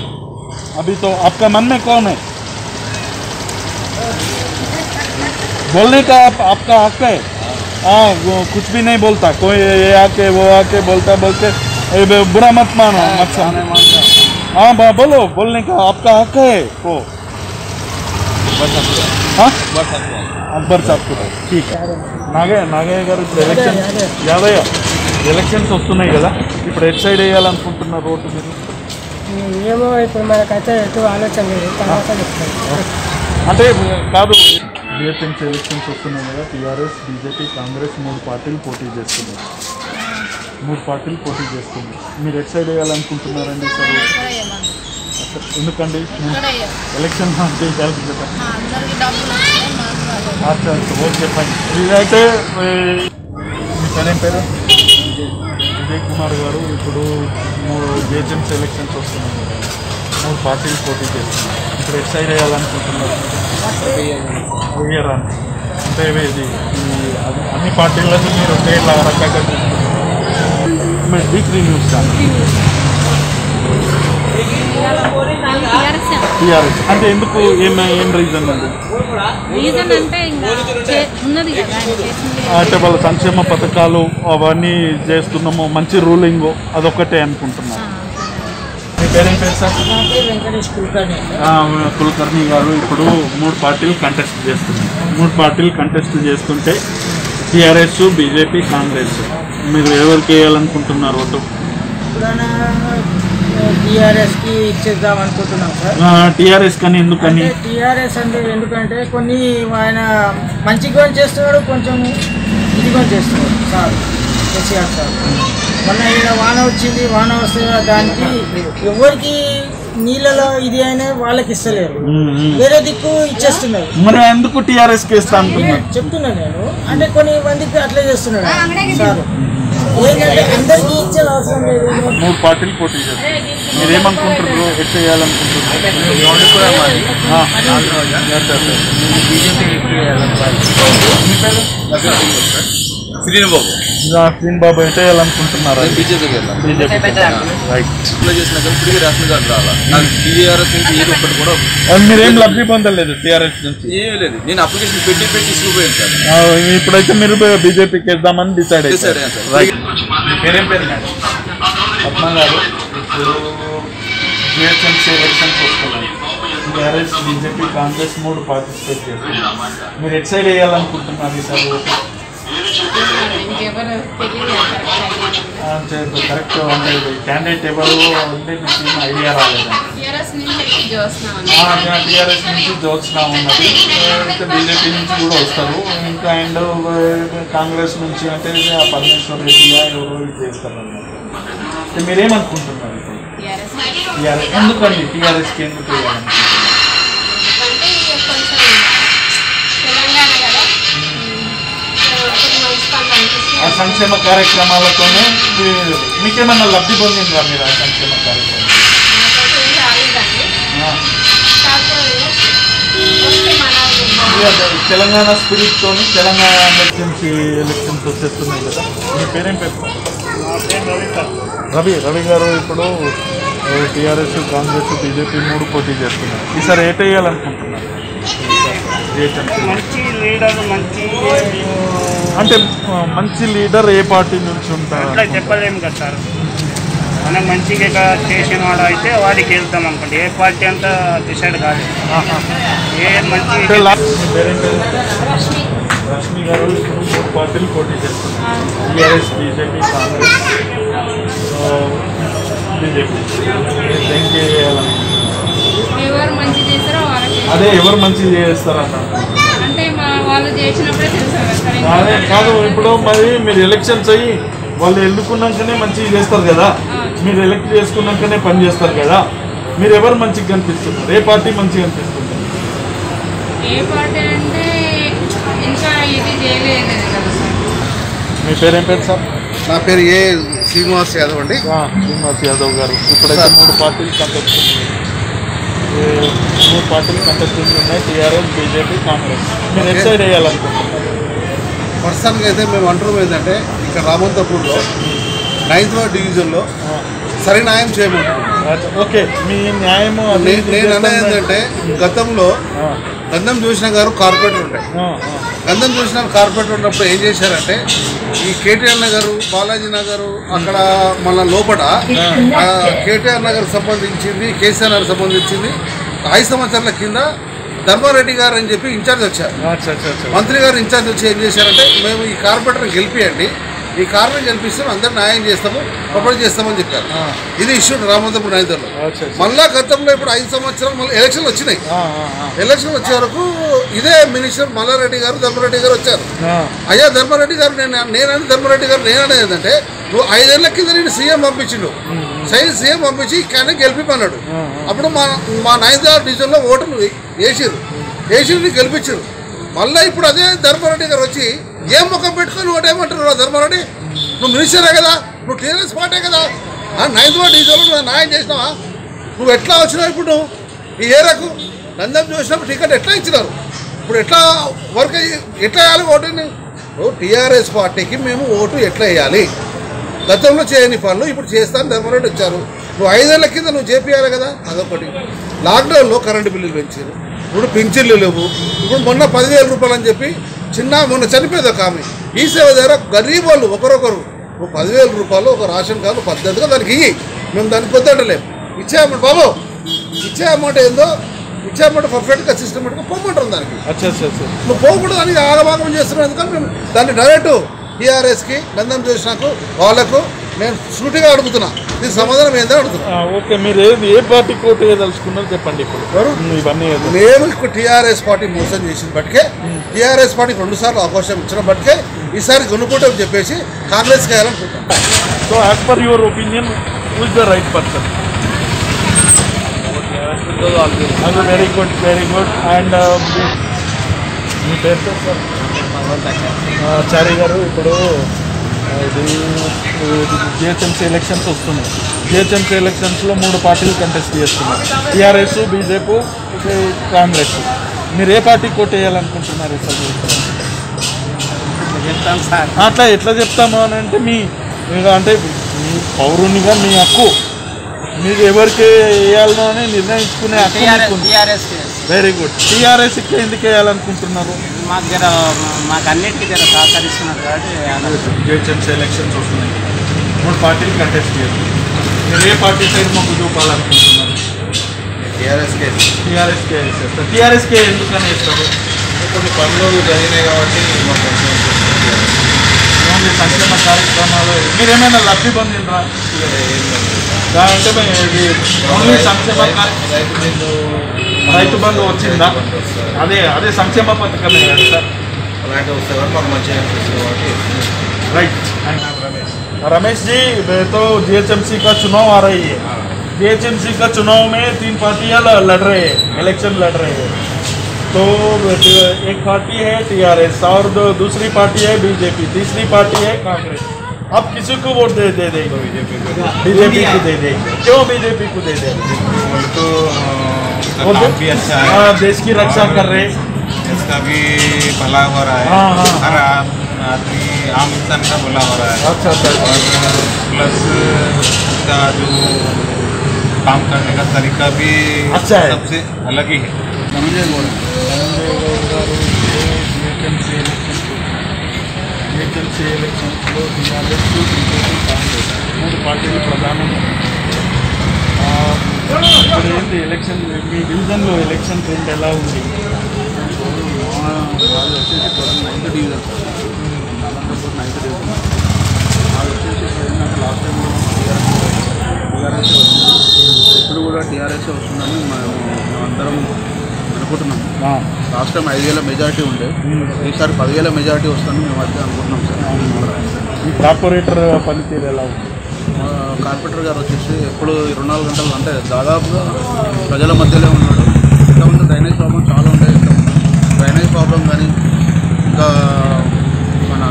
अभी? तो आपका मन में कौन है? बोलने का आपका हक है। हाँ कुछ भी नहीं बोलता कोई, ये आके वो आके बोलते बुरा मत मानो, मत समझो। हाँ बोलो, बोलने का आपका हक है वो। हाँ अकबर साहब को ठीक है। నాగయ్య గారు ఎలక్షన్స్ వస్తున్నాయి కదా, ఇప్పుడు ఎటు సైడ్ వేయాలనుకుంటున్నారు రోడ్డు మీరు? ఏమో ఇప్పుడు మనకైతే ఎటు ఆలోచన లేదు, తర్వాత అంటే కాదు, జిహెచ్ఎంసీ ఎలక్షన్స్ వస్తున్నాయి కదా, టీఆర్ఎస్, బీజేపీ, కాంగ్రెస్ 3 పార్టీలు పోటీ చేస్తున్నాయి. మీరు ఎటు సైడ్ వేయాలనుకుంటున్నారండి సార్? ఎందుకండి ఎలక్షన్ అంటే ఓకే ఫైన్. ఇదైతే మీ పేరు విజయ్ కుమార్ గారు. ఇప్పుడు జిహెచ్ఎంసీ ఎలక్షన్స్ వస్తున్నాయి కదా, 3 పార్టీలు పోటీ చేస్తున్నాయి. ఇప్పుడు ఎటు సైడ్ వేయాలనుకుంటున్నారు? వేయరా అంటే ఇది అన్ని పార్టీలకు మీరు ఒకే రకంగా D3 న్యూస్ ఛానల్ టీఆర్ఎస్ అంటే ఎందుకు, ఏం రీజన్ అండి? అంటే వాళ్ళ సంక్షేమ పథకాలు అవన్నీ చేస్తున్నాము, మంచి రూలింగ్ అదొక్కటే అనుకుంటున్నారు. మీ పేరేం పేరు సార్? వెంకటేష్ కులకర్ణి గారు. ఇప్పుడు 3 పార్టీలు కంటెస్ట్ చేస్తుంటే టీఆర్ఎస్, బీజేపీ, కాంగ్రెస్, మీరు ఎవరికి వేయాలనుకుంటున్నారు ఓటు? టీఆర్ఎస్కి ఇచ్చేద్దాం అనుకుంటున్నాం సార్. టీఆర్ఎస్ కానీ ఎందుకని? టీఆర్ఎస్ అంటే ఎందుకంటే కొన్ని ఆయన మంచిగా చేస్తున్నాడు, కొంచెం ఇదిగా చేస్తున్నాడు సార్ కేసీఆర్ సార్. మొన్న ఈయన వాన వచ్చింది, వాన వస్తే దానికి ఎవరికి నీళ్ళలో ఇది అయినా వాళ్ళకి ఇస్తలేరు, వేరే దిక్కు ఇచ్చేస్తున్నారు. మరి ఎందుకు టీఆర్ఎస్ కేస్తా అంటున్నారు? చెప్తున్నా నేను, అంటే కొన్ని మందికి అట్లా చేస్తున్నాడు సార్. ఏంటంటే అందరికీ ఇచ్చే అవసరం లేదు. 3 పార్టీలు పోటీ చేస్తారు. మీరేమనుకుంటారు, ఎట్ చేయాలనుకుంటున్నారు? శ్రీన్ బాబు ఎట్ వేయాలనుకుంటున్నారు? మీరేం లబ్ధి పొందలేదు టీఆర్ఎస్ నుంచి? నేను అప్లికేషన్ పెట్టి తీసుకుపోయాను సార్. ఇప్పుడైతే మీరు బీజేపీకి వేద్దామని డిసైడ్ అయ్యారు. పేరేం పేరు మేడం? పద్మ గారు. ఇప్పుడు జిహెచ్ఎంసీ ఎలక్షన్స్ వస్తున్నాయి, టీఆర్ఎస్, బీజేపీ, కాంగ్రెస్ 3 పార్టిసిపేట్ చేస్తున్నారు. మీరు ఎటు సైడ్ వేయాలనుకుంటున్నారు ఈసారి ఓటు? కరెక్ట్ అంటే క్యాండిడేట్ ఎవరు అంటే మీకు ఐడియా రాలేదండి. టీఆర్ఎస్ నుంచి జ్యోత్స్న ఉన్నది, బీజేపీ నుంచి కూడా వస్తారు, ఇంకా అండ్ కాంగ్రెస్ నుంచి అంటే ఆ పరమేశ్వర్ రెడ్డి ఎవరు చేస్తారు అన్నమాట. మీరేమనుకుంటున్నారు ఇప్పుడు? టీఆర్ఎస్ ఎందుకండి? టీఆర్ఎస్కి ఎందుకు వేయాలనుకుంటున్నారు? ఆ సంక్షేమ కార్యక్రమాలతోనే మీకేమన్నా లబ్ధి పొందిందా మీరు? ఆ సంక్షేమ కార్యక్రమం తెలంగాణ స్పిరిట్తో తెలంగాణ ఎలక్షన్స్ వచ్చేస్తున్నాయి కదా, మీ పేరేం పేరు? రవి గారు. ఇప్పుడు టీఆర్ఎస్, కాంగ్రెస్, బీజేపీ 3 పోటీ చేస్తున్నారు. ఈసారి ఏట వేయాలనుకుంటున్నారు? అంటే మంచి లీడర్ ఏ పార్టీ నుంచి ఉంటారు? చెప్పలేము కదా సార్, మనకు మంచిగా చేసిన వాడు అయితే వాడికి వెళ్తాం అనుకోండి. ఏ పార్టీ అంతా డిసైడ్ కాదు. ఏ మంచి రష్మి గారు ఇప్పుడు 3 పార్టీలు పోటీ చేస్తున్నారు, టీఆర్ఎస్, బీజేపీ, కాంగ్రెస్, బీజేపీ. దేనికి అదే ఎవరు మంచి చేస్తారన్న అదే కాదు. ఇప్పుడు మరి మీరు ఎలక్షన్స్ అయ్యి వాళ్ళు ఎన్నుకున్నాకనే మంచిగా చేస్తారు కదా, మీరు ఎలక్ట్ చేసుకున్నాకనే పని చేస్తారు కదా, మీరు ఎవరు మంచిగా కనిపిస్తున్నారు? ఏ పార్టీ మంచిగా కనిపిస్తుంది? ఏ పార్టీ అంటే ఇంకా ఇది చేయలేదు కదా సార్. మీ పేరు ఏం పేరు సార్? నా పేరు శ్రీనివాస్ యాదవ్ అండి. శ్రీనివాస్ యాదవ్ గారు, ఇప్పుడైతే 3 పార్టీలు కంటెస్టింగ్ ఉన్నాయి, టీఆర్ఎస్, బీజేపీ, కాంగ్రెస్. మీరు ఎట్ సైడ్ వేయాలనుకుంటున్నారు? పర్సనల్గా అయితే మేము అంటున్నాం ఏంటంటే ఇక్కడ రామంతపూర్లో 9th వార్డ్ డివిజన్లో సరి న్యాయం చేయమంటున్నాం. ఓకే, మీ న్యాయము నేను అనేది ఏంటంటే గతంలో గంధం జోషిన గారు కార్పొరేటర్ ఉంటాయి. గంధం జోషిన కార్పొరేటర్ ఉన్నప్పుడు ఏం చేశారంటే ఈ కేటీఆర్ నగర్, బాలాజీ నగర్ అక్కడ మళ్ళీ లోపల కేటీఆర్ నగర్ సంబంధించింది, కేసీఆర్ నగర్ సంబంధించింది 5 సంవత్సరాల కింద ధర్మారెడ్డి గారు అని చెప్పి ఇన్ఛార్జ్ వచ్చారు. మంత్రి గారు ఇన్ఛార్జ్ వచ్చి ఏం చేశారంటే మేము ఈ కార్పొరేటర్ని గెలిపియండి, ఈ కార్పొరేట్ గెలిపిస్తాం, అందరూ న్యాయం చేస్తాము, ప్రొపరేట్ చేస్తామని చెప్పారు. ఇది ఇష్యూ రామంతపూర్ 9th వార్డులో. మళ్ళా గతంలో ఇప్పుడు 5 సంవత్సరాలు మళ్ళీ ఎలక్షన్లు వచ్చినాయి. ఎలక్షన్ వచ్చే వరకు ఇదే మినిస్టర్ మల్లారెడ్డి గారు, ధర్మారెడ్డి గారు వచ్చారు. అయ్యా ధర్మారెడ్డి గారు ధర్మారెడ్డి గారు నేననేది ఏంటంటే నువ్వు 5 ఏళ్ల కింద నేను సీఎం పంపించిండు, సీఎం పంపించి కానీ గెలిపిమన్నాడు. అప్పుడు మా 9th వార్డ్ డివిజన్లో ఓటును వేసిరు గెలిపించారు. మళ్ళీ ఇప్పుడు అదే ధర్మారెడ్డి గారు వచ్చి ఏం ముఖం పెట్టుకొని ఓటేమంటారు? ధర్మారెడ్డి నువ్వు మినిస్టరే కదా, నువ్వు టీఆర్ఎస్ పార్టీ కదా, 9th వార్డ్ డివిజన్లో నువ్వు న్యాయం చేసినావా? నువ్వు ఎట్లా వచ్చినావు? ఇప్పుడు ఈ ఏరకు నందం చూసినప్పుడు టికెట్ ఎట్లా ఇచ్చినారు? ఇప్పుడు ఎట్లా వర్క్ ఎట్లా వేయాలి ఓటుని? టీఆర్ఎస్ పార్టీకి మేము ఓటు ఎట్లా వేయాలి? గతంలో చేయని పనులు ఇప్పుడు చేస్తాను ధర్మారెడ్డి వచ్చారు. నువ్వు 5 ఏళ్ల కింద నువ్వు చేపియాలి కదా. అదొకటి. లాక్డౌన్లో కరెంటు బిల్లులు పెంచారు, ఇప్పుడు పింఛన్లు లేవు. ఇప్పుడు మొన్న 10,000 రూపాయలు అని చెప్పి మొన్న చనిపోయేది ఒక ఆమె. ఈ సేవ ద్వారా గరీబ్ వాళ్ళు ఒకరొకరు 10,000 రూపాయలు ఒక రేషన్ కార్డు పద్ధతిగా దానికి ఇయ్యి, మేము దానికి పొద్దుంటలేము. ఇచ్చే అమౌంట్ బాబు, ఇచ్చే అమౌంట్ ఏందో ఇచ్చే అమౌంట్ పర్ఫెక్ట్గా సిస్టమేటిక్గా పోమంటారు. దానికి నువ్వు పోకుండా దానికి ఆగమాగం చేస్తున్నావు. ఎందుకంటే మేము దాన్ని డైరెక్ట్ టీఆర్ఎస్కి గంధం చేసినాకు వాళ్ళకు నేను సూటిగా అడుగుతున్నా, దీనికి సమాధానం ఏందో అడుగుతున్నా. ఓకే, మీరు ఏ పార్టీ కోట్ వేయదలుచుకున్నారు చెప్పండి. ఇప్పుడు ఇవన్నీ మేము ఇప్పుడు టీఆర్ఎస్ పార్టీ మోసం చేసిన బట్టికే, టీఆర్ఎస్ పార్టీకి 2 సార్లు అవకాశం ఇచ్చిన బట్టికే ఈసారి గొనుకోటం చెప్పేసి కాంగ్రెస్కి వేయాలనుకుంటాం. So as per your opinion who is the right person? Very good, very good. And మీ పేరు సార్? చారి గారు, ఇప్పుడు జిహెచ్ఎంసీ ఎలక్షన్స్ వస్తున్నాయి. జిహెచ్ఎంసీ ఎలక్షన్స్లో 3 పార్టీలు కంటెస్ట్ చేస్తున్నారు, టీఆర్ఎస్, బీజేపీ, కాంగ్రెస్. మీరు ఏ పార్టీ కోట్ వేయాలనుకుంటున్నారు? అట్లా ఎట్లా చెప్తాము అని అంటే మీ పౌరునిగా మీ హక్కు, మీరు ఎవరికి వేయాలనో అని నిర్ణయించుకునే హక్కు. Very good. టీఆర్ఎస్కి ఎందుకు వేయాలనుకుంటున్నారు? మాకు అన్నిటికీ సహకరిస్తున్నారు కాబట్టి. జిహెచ్ఎంసీ ఎలక్షన్స్ వస్తున్నాయి, 3 పార్టీలు కంటెస్ట్ చేస్తున్నారు. మీరు ఏ పార్టీ సైడ్ మొగ్గు చూపాలనుకుంటున్నారు? టీఆర్ఎస్కే వేస్తారు. టీఆర్ఎస్కే ఎందుకని వేస్తారు? కొన్ని పనులు జరిగినాయి కాబట్టి ఓన్లీ సంక్షేమ కార్యక్రమాలు. మీరేమైనా లబ్ధి పొందిండ్రా? అంటే ఓన్లీ సంక్షేమ రైతు బంధు వచ్చిందా? అదే సంక్షేమ పథకమే కదా సార్. అలాంటి వస్తే కూడా మాకు మంచిగా అనిపిస్తుంది కాబట్టి. राइट। रमेश जी, तो जीएचएमसी का चुनाव आ रही है। जीएचएमसी का चुनाव में 3 पार्टियां लड़ रहे हैं, इलेक्शन लड़ रहे हैं। तो एक पार्टी है टीआरएस और दूसरी पार्टी है बीजेपी, तीसरी पार्टी है कांग्रेस। अब किसी को वोट दे देंगे? बीजेपी को दे देंगे। क्यों बीजेपी को दे देंगे? तो भी अच्छा है, देश की रक्षा कर रहे, इसका भी भला हो रहा है। हर आदमी आम इंसान का भला हो रहा है। अच्छा अच्छा। और प्लस उसका जो काम करने का तरीका भी अच्छा है, सबसे अलग ही है। జీహెచ్ఎంసీ ఎలక్షన్స్లో టీఆర్ఎస్, బీజేపీ, కాంగ్రెస్ 3 పార్టీలు ప్రధానంగా. ఇప్పుడు ఏంటి ఎలక్షన్, మీ డివిజన్లో ఎలక్షన్ ట్రెండ్ ఎలా ఉంది? అది వచ్చేసి 9th division sir, Anantapur 9th division. అది వచ్చేసి ఏంటంటే లాస్ట్ టైం టీఆర్ఎస్ వచ్చింది, ఇప్పుడు కూడా టీఆర్ఎస్ వస్తుందని మేమందరం అనుకుంటున్నాం. లాస్ట్ టైం 5,000 మెజారిటీ ఉండే, ఈసారి 10,000 మెజారిటీ వస్తుందని మేము అయితే అనుకుంటున్నాం సార్. ఈ కార్పొరేటర్ పనితీరు ఎలా ఉంది? కార్పొరేటర్ గారు వచ్చేసి ఎప్పుడు 24 గంటలు అంటే దాదాపుగా ప్రజల మధ్యలో ఉన్నాడు. ఇంతకుముందు డ్రైనేజ్ ప్రాబ్లం చాలా ఉంటాయి. డ్రైనేజ్ ప్రాబ్లం కానీ ఇంకా మన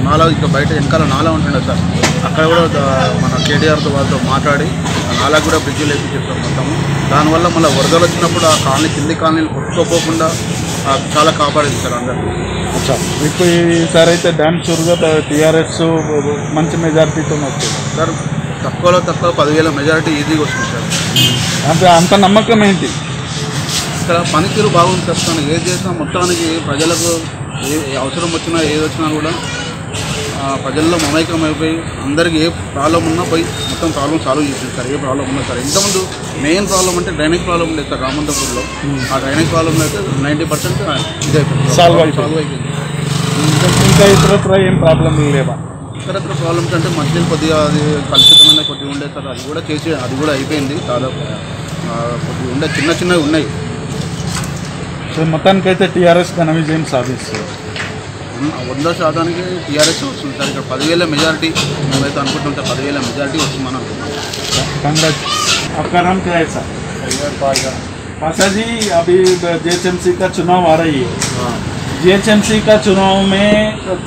నాలా ఇంకా బయట వెనకాల నాలా ఉంటుండే సార్, అక్కడ కూడా మన కేటీఆర్తో వాళ్ళతో మాట్లాడి ఆ నాలా కూడా బ్రిడ్జిలు వేసి చెప్తాం మొత్తము. దానివల్ల మళ్ళీ వరదలు వచ్చినప్పుడు ఆ కాలనీ కింది కాలనీలు కొట్టుకోకుండా చాలా కాపాడింది సార్ అందరికీ. ఇప్పుడు ఈసారి అయితే డ్యామ్ షూర్గా టీఆర్ఎస్ మంచి మెజారిటీతో వస్తుంది సార్. తక్కువలో తక్కువ 10,000 మెజారిటీ ఈజీగా వస్తుంది సార్. అంటే అంత నమ్మకం ఏంటి? ఇక్కడ పనితీరు బాగుంది సార్. కానీ ఏది చేసినా మొత్తానికి ప్రజలకు ఏ అవసరం వచ్చినా ఏది వచ్చినా కూడా ప్రజల్లో మమైకం అయిపోయి అందరికీ ఏ ప్రాబ్లం ఉన్నా పోయి మొత్తం ప్రాబ్లం సాల్వ్ చేసింది సార్. ఏ ప్రాబ్లం ఉన్నా సార్. ఇంతకుముందు మెయిన్ ప్రాబ్లం అంటే డ్రైనేజ్ ప్రాబ్లం ఉండేది సార్ రామంతపూర్లో. ఆ డ్రైనేజ్ ప్రాబ్లం అయితే 90% ఇదైపోయింది, సాల్వ్ అయిపోయింది. ఇంకా ఇతరత్ర ఏం ప్రాబ్లం లేవా? ఇతరత్ర ప్రాబ్లమ్స్ అంటే మంచినీళ్ళు కొద్దిగా అది కలుషితమైన కొద్దిగా ఉండేది సార్. అది కూడా చేసి అది కూడా అయిపోయింది దాదాపు. కొద్దిగా ఉండే చిన్నవి ఉన్నాయి. సో మొత్తానికైతే టీఆర్ఎస్ ఘన విజయం సాధిస్తుంది. 100% టీఆర్ఎస్ వస్తుంది సార్. ఇక్కడ 10,000 మెజారిటీ మేమైతే అనుకుంటున్నాం సార్. 10,000 మెజారిటీ వస్తుందని అనుకుంటున్నాం. कांग्रेस। आपका नाम क्या है सर? पाशा जी, अभी जीएचएमसी का चुनाव आ रही है। जीएचएमसी का चुनाव में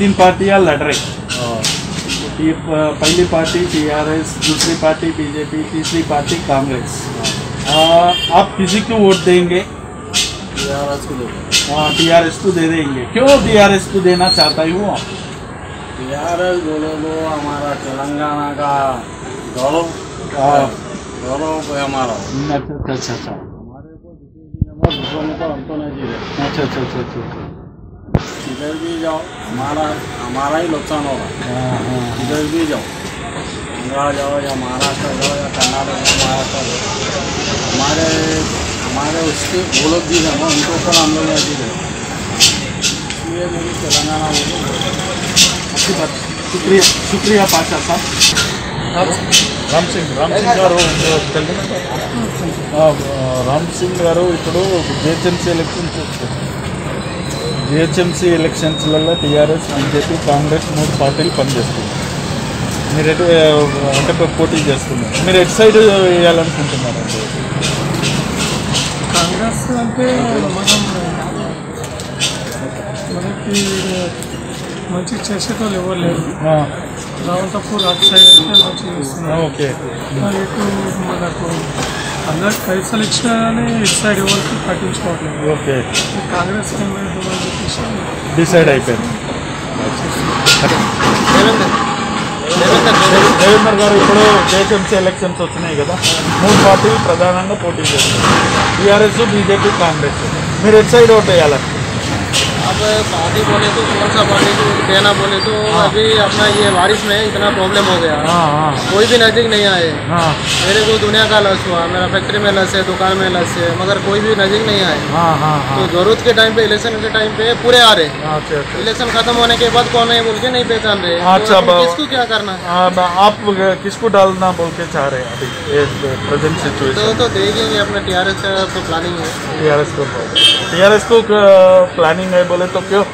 3 पार्टियां लड़ रही। पहली पार्टी टीआरएस, दूसरी पार्टी बीजेपी, तीसरी पार्टी कांग्रेस। आप किसी को वोट देंगे? टीआरएस को दे देंगे। क्यों टीआरएस को देना चाहता हूँ? टीआरएस बोलो तो हमारा तेलंगाना का गौरव है हमारा। अच्छा। हमको नहीं जी रहे। अच्छा। इधर भी जाओ हमारा ही नुकसान होगा। इधर भी जाओ, आंध्रा जाओ या महाराष्ट्र जाओ या कर्नाटक जाओ, महाराष्ट्र हमारे उसके वो लोग भी हैं, उनके ऊपर हम लोग नहीं रहे। इसलिए मेरी तेलंगाना अच्छी बात। शुक्रिया पाशा साहब। రామ్ సింగ్ గారు ఇప్పుడు జిహెచ్ఎంసీ ఎలక్షన్స్లలో టీఆర్ఎస్, బీజేపీ, కాంగ్రెస్ 3 పార్టీలు పనిచేస్తుంది. మీరు అంటే పోటీ చేస్తున్నారు. మీరు ఎటు సైడ్ వేయాలనుకుంటున్నారు? కాంగ్రెస్ అంటే మనకి మంచి చేసేటోళ్ళు ఎవరు లేరు. రావంతపూర్ అటు సైడ్ అయితే మంచిగా చేస్తున్నారు. ఓకే. ఇటు మనకు అందరికి పైసలు ఇచ్చినా కానీ ఇటు సైడ్ ఎవరికి పట్టించుకోవట్లేదు. ఓకే. కాంగ్రెస్ చెప్పేసి డిసైడ్ అయిపోయింది. దేవేందర్ గారు, ఇప్పుడు జిహెచ్ఎంసీ ఎలక్షన్స్ వచ్చినాయి కదా, 3 పార్టీలు ప్రధానంగా పోటీ చేస్తున్నారు. TRS, BJP, Congress. మీరు ఎటు సైడ్ ఓట్ వేయాలని? अब पार्टी बोले तो कौन सा पार्टी को देना बोले तो अभी अपना ये बारिश में इतना प्रॉब्लम हो गया। कोई भी नज़दीक नहीं आए। मेरे को दुनिया का लस हुआ, मेरा फैक्ट्री में लस है, दुकान में लस है, मगर कोई भी नज़दीक नहीं आए। तो जरूरत के टाइम पे, इलेक्शन के टाइम पे पूरे आ रहे। इलेक्शन खत्म होने के बाद कौन है बोल के नहीं पहचान रहे। अच्छा, किसको क्या करना? आप किसको डालना बोल के चाह रहे हैं अभी प्रेजेंट सिचुएशन? तो देखेंगे अपना टीआरएस का तो प्लानिंग है। टीआरएस को प्लानिंग है बोले तो क्यों?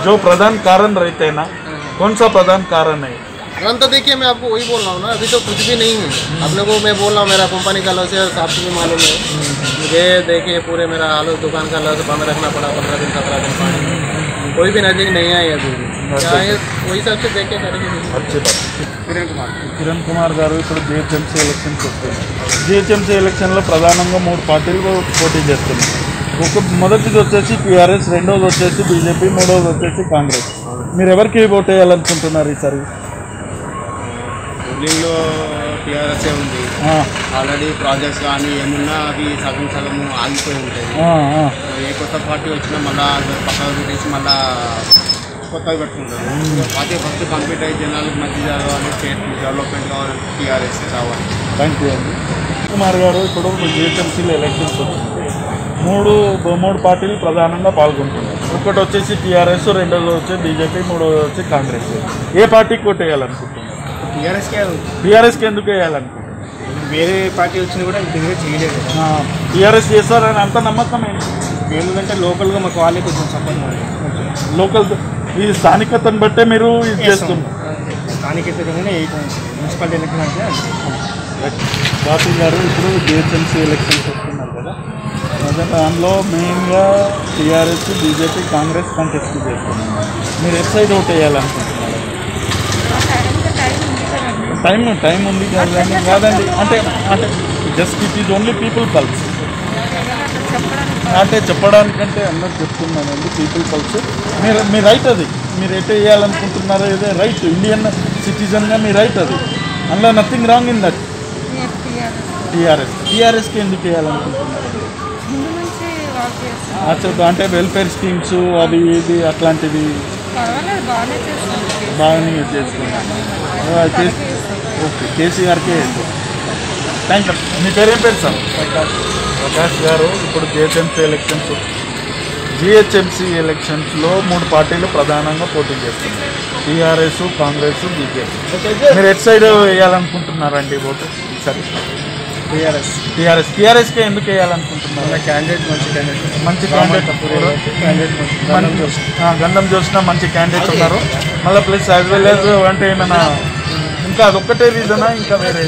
जो प्रधान कारण रहते हैं ना, कौन सा प्रधान कारण है? रन तो देखिए, मैं आपको वही बोल रहा हूँ ना, अभी तो कुछ भी नहीं है। अपने को मैं बोल रहा हूँ, मेरा कंपनी का लॉस है, आपको भी मालूम है। मुझे देखिए पूरे मेरा हालत, दुकान का लॉस बंद रखना पड़ा 15 दिन 17 दिन पानी। कोई भी नज़दीक नहीं आए अभी भी। वही सब से देख के करेंगे। अच्छी बात। కిరణ్ కుమార్ గారు, ఇప్పుడు జిహెచ్ఎంసీ ఎలక్షన్స్ వస్తున్నాయి. జిహెచ్ఎంసీ ఎలక్షన్లో ప్రధానంగా 3 పార్టీలు పోటీ చేస్తున్నాయి. మొదటిది వచ్చేసి టీఆర్ఎస్, రెండోది వచ్చేసి బీజేపీ, మూడోది వచ్చేసి కాంగ్రెస్. మీరు ఎవరికి ఓట్ వేయాలనుకుంటున్నారు ఈసారి? రూలింగ్లో టీఆర్ఎస్ఏ ఉంది. ఆల్రెడీ ప్రాజెక్ట్స్ కానీ ఏమున్నా అవి సగం ఆగిపోయి ఉంటాయి. ఏ కొత్త పార్టీ వచ్చినా మళ్ళీ పక్కకు తీసి మళ్ళీ కొత్తగా పెట్టుకుంటారు. పార్టీ ఫస్ట్ కంప్లీట్ అయ్యి జనాలకు మంచి జరగాలి, స్టేట్ డెవలప్మెంట్ కావాలి, టీఆర్ఎస్ రావాలి. థ్యాంక్ యూ అండి. కుమార్ గారు, ఇప్పుడు జిహెచ్ఎంసీలో ఎలక్షన్స్ వచ్చింది. మూడు పార్టీలు ప్రధానంగా పాల్గొంటున్నారు. ఒకటి వచ్చేసి టీఆర్ఎస్, రెండోది వచ్చి బీజేపీ, మూడోది వచ్చి కాంగ్రెస్. ఏ పార్టీకి ఓటు వేయాలనుకుంటున్నారు? టీఆర్ఎస్కి ఎందుకు వేయాలనుకుంటున్నారు? వేరే పార్టీ వచ్చినా కూడా ఇంటిగ్రే చేయలేదు. టీఆర్ఎస్ చేస్తారని అంత నమ్మకం ఏంటి? ఎందుకంటే లోకల్గా మాకు వాళ్ళే కొంచెం సపోర్ట్. లోకల్ ఈ స్థానికతను బట్టే మీరు ఇది చేస్తున్నారు. స్థానికేతర ఎన్నికలు 8 మున్సిపాలిటీ ఎన్నికలు అంటే స్వాతి గారు ఇప్పుడు జిహెచ్ఎంసీ ఎలక్షన్స్ వస్తున్నారు కదా, అదే దానిలో మెయిన్గా టీఆర్ఎస్ బీజేపీ కాంగ్రెస్ కంటెస్ట్ చేస్తున్నారు. మీరు ఎట్ సైడ్ ఓట్ వేయాలనుకుంటున్నారు? టైం ఉంది కాదండి, అంటే అంటే just it is only people pulse, అంటే చెప్పడానికంటే అందరు చెప్తున్నానండి పీపుల్ పల్స్. మీ రైట్ అది, మీరు ఎట్ వేయాలనుకుంటున్నారో ఇదే రైట్, ఇండియన్ సిటిజన్గా మీ రైట్ అది, అందులో నథింగ్ రాంగ్ ఇన్ దట్. టీఆర్ఎస్కి ఎందుకు వేయాలనుకుంటున్నారు? అచ్చా, అంటే వెల్ఫేర్ స్కీమ్స్ అవి ఇది అట్లాంటివి బాగానే చేస్తున్నాను. ఓకే, కేసీఆర్కే వేద్దాం. Thank you. మీ పేరేం పేరు సార్? ప్రకాష్ గారు. ఇప్పుడు జిహెచ్ఎంసీ ఎలక్షన్స్లో 3 పార్టీలు ప్రధానంగా పోటీ చేస్తున్నాయి, టీఆర్ఎస్, కాంగ్రెస్, బీజేపీ. మీరు ఎట్ సైడ్ వేయాలనుకుంటున్నారండి ఓటు ఈసారి? టీఆర్ఎస్కే ఎందుకు వేయాలనుకుంటున్నారు? మంచి క్యాండిడేట్ గంధం చూసినా మంచి క్యాండిడేట్ ఉన్నారు. మళ్ళీ ప్లస్ యాజ్ వెల్ యాజ్ అంటే ఏమైనా ఇంకా అదొక్కటే రీజనా ఇంకా వేరే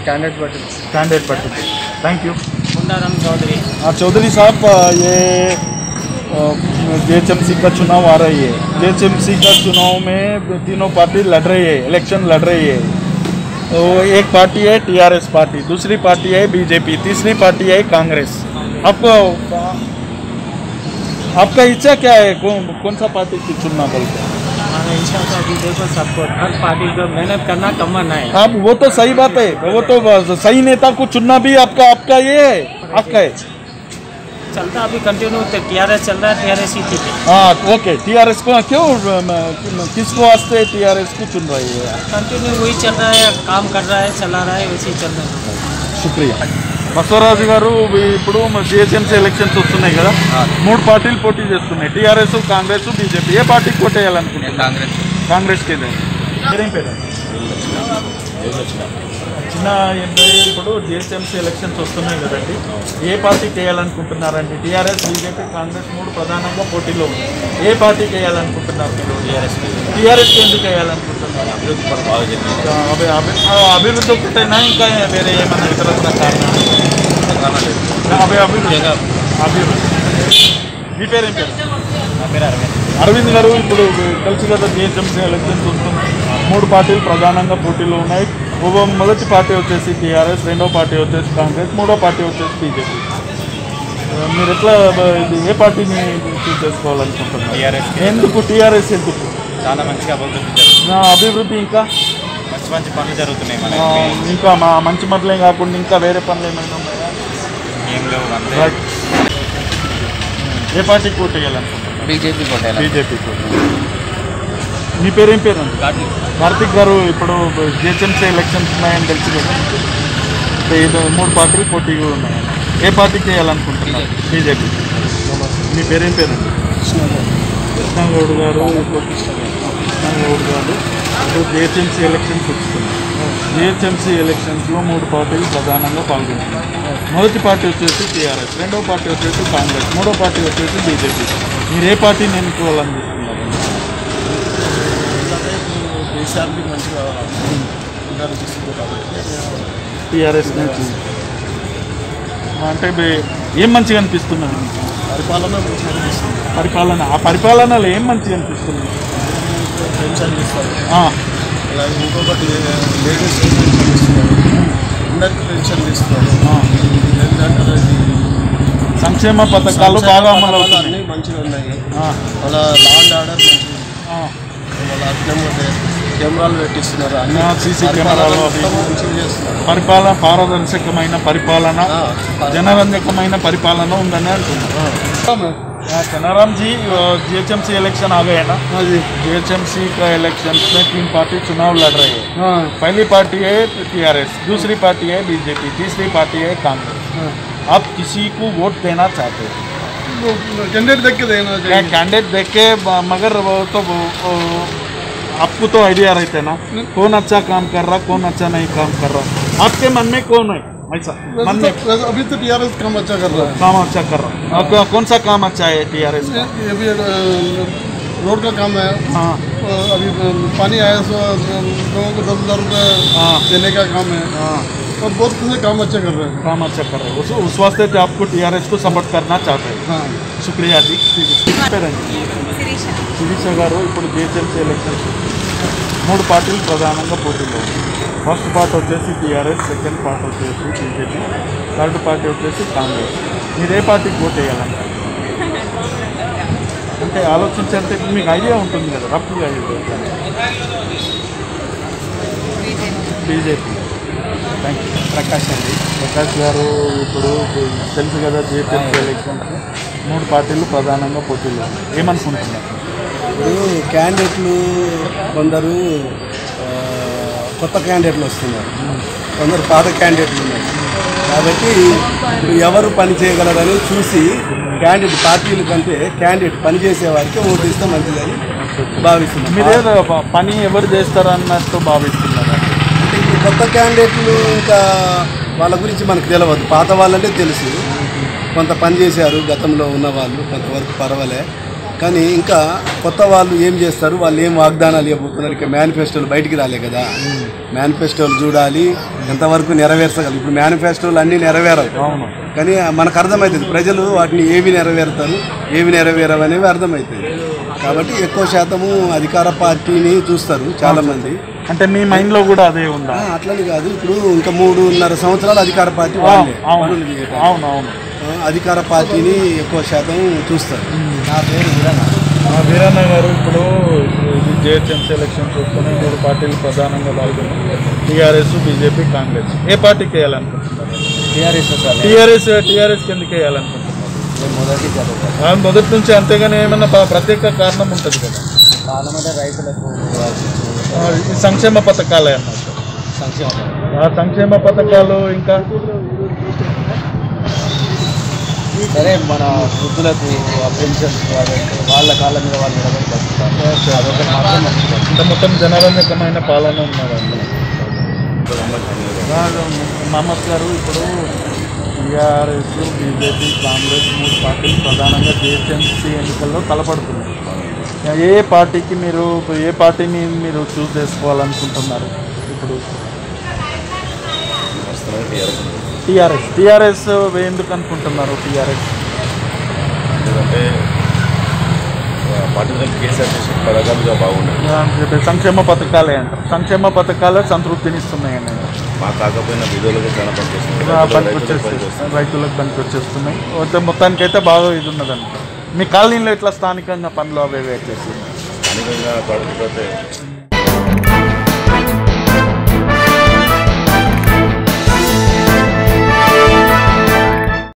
कैंडिडेट बटी? Thank you. चौधरी साहब, ये जीएचएमसी का चुनाव आ रही है. जीएचएमसी का चुनाव में तीनों पार्टी लड़ रही है, इलेक्शन लड़ रही है. तो एक पार्टी है टीआरएस पार्टी, दूसरी पार्टी है बीजेपी, तीसरी पार्टी है कांग्रेस. आपका इच्छा क्या है, कौन सा पार्टी की चुनना बोलते हैं? देखो सबको हर पार्टी को मेहनत करना कमाना है. आप वो तो सही बात है, वो तो सही नेता को चुनना भी आपका ये है, आपका है. चलता अभी कंटिन्यू टीआरएस चल रहा है, टीआरएस ही ठीक है. हाँ ओके, टीआरएस को क्यों, किसको वास्ते टीआरएस को चुन रही है? कंटिन्यू वही चल रहा है, काम कर रहा है, चला रहा है, वैसे ही चल रहा है. शुक्रिया. బసవరాజు గారు, ఇప్పుడు జిహెచ్ఎంసీ ఎలక్షన్స్ వస్తున్నాయి కదా, 3 పార్టీలు పోటీ చేస్తున్నాయి, టీఆర్ఎస్, కాంగ్రెస్, బీజేపీ. ఏ పార్టీకి పోటీ చేయాలనుకుంటున్నారు? కాంగ్రెస్కి. మీరేం పేరు? చిన్న ఇప్పుడు జిహెచ్ఎంసీ ఎలక్షన్స్ వస్తున్నాయి కదండి, ఏ పార్టీకి వేయాలనుకుంటున్నారండి? టీఆర్ఎస్, బీజేపీ, కాంగ్రెస్ 3 ప్రధానంగా పోటీలో ఉన్నాయి. ఏ పార్టీకి వేయాలనుకుంటున్నారు మీరు? టీఆర్ఎస్కి ఎందుకు వేయాలనుకుంటున్నారు? అభివృద్ధి ఒకటైనా ఇంకా వేరే ఏమైనా ఇతరత్ర కారణాలు? అభివృద్ధి. మీ పేరేం పేరు? అరవింద్ గారు, ఇప్పుడు కలిసి కదా జిహెచ్ఎంసీ ఎలక్షన్స్ వస్తున్నాయి, 3 పార్టీలు ప్రధానంగా పోటీలో ఉన్నాయి. మొదటి పార్టీ వచ్చేసి టీఆర్ఎస్, రెండో పార్టీ వచ్చేసి కాంగ్రెస్, మూడో పార్టీ వచ్చేసి బీజేపీ. మీరు ఎట్లా ఏ పార్టీని చూస్ చేసుకోవాలనుకుంటున్నారు? ఎందుకు టీఆర్ఎస్? ఎందుకు? చాలా మంచిగా అభివృద్ధి ఇంకా మంచి పనులు జరుగుతున్నాయి. ఇంకా మంచి పనులే కాకుండా ఇంకా వేరే పనులు ఏమైనా ఉన్నాయా? ఏం లేవు. ఏ పార్టీకి పోటీ చేయాలనుకుంటున్నారు? బీజేపీ. మీ పేరేం పేరు? కార్తిక్ గారు, ఇప్పుడు జిహెచ్ఎంసీ ఎలక్షన్స్ ఉన్నాయని తెలుసు కదా, 3 పార్టీలు పోటీగా ఉన్నాయి. ఏ పార్టీకి చేయాలనుకుంటున్నారు? బీజేపీ. మీ పేరేం పేరండి? కృష్ణగౌడ్ గారు. ఇప్పుడు జిహెచ్ఎంసీ ఎలక్షన్స్ వస్తున్నాయి. జిహెచ్ఎంసీ ఎలక్షన్స్లో 3 పార్టీలు ప్రధానంగా పాల్గొంటున్నాయి. మొదటి పార్టీ వచ్చేసి టీఆర్ఎస్, రెండో పార్టీ వచ్చేసి కాంగ్రెస్, మూడో పార్టీ వచ్చేసి బీజేపీ. మీరు ఏ పార్టీని ఎన్నుకోవాలనుకుంటున్నారు? దేశానికి మంచిగా టీఆర్ఎస్ నుంచి అంటే ఏం మంచిగా అనిపిస్తున్నాను? పరిపాలన. ఆ పరిపాలనలో ఏం మంచిగా అనిపిస్తుంది? పెన్షన్ ఇస్తారు, అలాగే ఇంకొకటి లేడీస్ అందరికి పెన్షన్ ఇస్తారు. ఏంటంటే సంక్షేమ పథకాలు బాగా అమలు అవుతున్నాయి, అన్నీ మంచిగా ఉన్నాయి. అలా లా అండ్ ఆర్డర్ మంచిగా, కెమెరాలు పెట్టిస్తున్నారు, అన్ని సీసీ కెమెరాలు మంచిగా చేస్తున్నారు. పరిపాలన పారదర్శకమైన పరిపాలన, జనరంజకమైన పరిపాలన ఉందని అంటున్నారు. कनाराम जी, जीएचएमसी इलेक्शन आ गए ना? हाँ जी. जीएचएमसी का इलेक्शन में 3 पार्टी चुनाव लड़ रही है. हाँ. पहली पार्टी है टीआरएस, दूसरी पार्टी है बीजेपी, तीसरी पार्टी है कांग्रेस. हाँ. आप किसी को वोट देना चाहते हैं? कैंडिडेट देख के देना चाहिए. कैंडिडेट देख के, मगर वो तो आपको तो आइडिया रहते ना, कौन अच्छा काम कर रहा, कौन अच्छा नहीं काम कर रहा. आपके मन में कौन है ऐसा? अभी तो टीआरएस काम अच्छा कर रहा है. काम अच्छा कर रहा है. कौन सा काम अच्छा है टीआरएस का? रोड का काम है। अभी पानी आया तो लोगों को 10,000 रुपये देने का काम है और बहुत से काम अच्छा कर रहे हैं। काम अच्छा कर रहे हैं उस वास्ते जो आपको टीआरएस को सपोर्ट करना चाहते हैं। हाँ शुक्रिया जी। శిరీష గారు ఇప్పుడు జిహెచ్ఎంసీ ఎలక్షన్స్ 3 పార్టీలు ప్రధానంగా పోటీలో ఉన్నాయి. ఫస్ట్ పార్ట్ వచ్చేసి టీఆర్ఎస్, సెకండ్ పార్ట్ వచ్చేసి బీజేపీ, థర్డ్ పార్టీ వచ్చేసి కాంగ్రెస్. మీరు ఏ పార్టీకి ఓట్ వేయాలంటారు? అంటే ఆలోచించంటే మీకు ఐడియా ఉంటుంది కదా, రఫ్గా బీజేపీ. Thank you. ప్రకాష్ అండి. ప్రకాష్ గారు ఇప్పుడు తెలుసు కదా జిహెచ్ఎంసీ ఎలక్షన్స్ 3 పార్టీలు ప్రధానంగా పోటీలో ఉన్నాయి. ఏమనుకుంటున్నారు? ఇప్పుడు క్యాండిడేట్లు కొందరు కొత్త క్యాండిడేట్లు వస్తున్నారు, కొందరు పాత క్యాండిడేట్లు ఉన్నారు. కాబట్టి ఇప్పుడు ఎవరు పని చేయగలరని చూసి క్యాండిడేట్ పార్టీల కంటే క్యాండిడేట్ పని చేసే వారికి ఓటు ఇస్తే మంచిదని భావిస్తున్నాం. మీరేదో పని ఎవరు చేస్తారన్నట్టు భావిస్తున్నారు? అంటే ఇప్పుడు కొత్త క్యాండిడేట్లు ఇంకా వాళ్ళ గురించి మనకు తెలియదు. పాత వాళ్ళంటే తెలుసు, కొంత పని చేశారు గతంలో ఉన్న వాళ్ళు, కొంతవరకు పర్వాలే. కానీ ఇంకా కొత్త వాళ్ళు ఏం చేస్తారు, వాళ్ళు ఏం వాగ్దానాలు ఇవ్వబోతున్నారు, ఇక మేనిఫెస్టోలు బయటికి రాలే కదా. మేనిఫెస్టోలు చూడాలి ఎంతవరకు నెరవేర్చగలరు. ఇప్పుడు మేనిఫెస్టోలు అన్నీ నెరవేరవు, కానీ మనకు అర్థమవుతుంది ప్రజలు వాటిని ఏవి నెరవేరుతారు ఏవి నెరవేరవనేవి అర్థమవుతుంది. కాబట్టి ఎక్కువ శాతము అధికార పార్టీని చూస్తారు చాలామంది. అంటే మీ మైండ్లో కూడా అదే ఉందా? అట్లని కాదు, ఇప్పుడు ఇంకా 3.5 సంవత్సరాలు అధికార పార్టీ వాళ్ళే అవునవును అధికార పార్టీని ఎక్కువ శాతం చూస్తారు. నా పేరు వీరన్న గారు. ఇప్పుడు ఇది జిహెచ్ఎంసీ ఎలక్షన్ చూసుకుని 3 పార్టీలు ప్రధానంగా పాల్గొన్నారు, టీఆర్ఎస్, బీజేపీ, కాంగ్రెస్. ఏ పార్టీకి వేయాలనుకుంటున్నారు? టీఆర్ఎస్ ఎందుకు వేయాలనుకుంటున్నారు? మొదటి నుంచి, అంతేగాని ఏమన్నా ప్రత్యేక కారణం ఉంటుంది కదా? రైతులకు సంక్షేమ పథకాలే అన్నమాట. సంక్షేమ పథకాలు ఇంకా సరే మన వృద్ధులకు పెన్షన్స్ వాళ్ళ కాళ్ళ మీద వాళ్ళు నిలబడి బతుకుతారు. అదొకటి మాత్రం ఇంత మొత్తం జనరంజకమైన పాలన ఉన్నదండి. మహమ్మద్ గారు, ఇప్పుడు టీఆర్ఎస్, బీజేపీ, కాంగ్రెస్ 3 పార్టీలు ప్రధానంగా జిహెచ్ఎంసీ ఎన్నికల్లో తలపడుతున్నాయి. ఏ పార్టీకి మీరు ఏ పార్టీని మీరు చూస్ చేసుకోవాలనుకుంటున్నారు? ఇప్పుడు టీఆర్ఎస్ ఎందుకు అనుకుంటున్నారు? టీఆర్ఎస్ ఎందుకంటే పార్టీ కేసీఆర్ చేసిన పథకాలుగా బాగున్నాయి. సంక్షేమ పథకాలే అంటారు. సంక్షేమ పథకాలే సంతృప్తినిస్తున్నాయండి. మా కాకపోయినా విధులకు చాలా పనిచేస్తున్నాయి, రైతులకు పనికి వచ్చేస్తున్నాయి. మొత్తానికైతే బాగా ఇది ఉన్నదంట. మీ కాలనీలో ఇట్లా స్థానికంగా పనులు అవి చేస్తున్నాయి. స్థానికంగా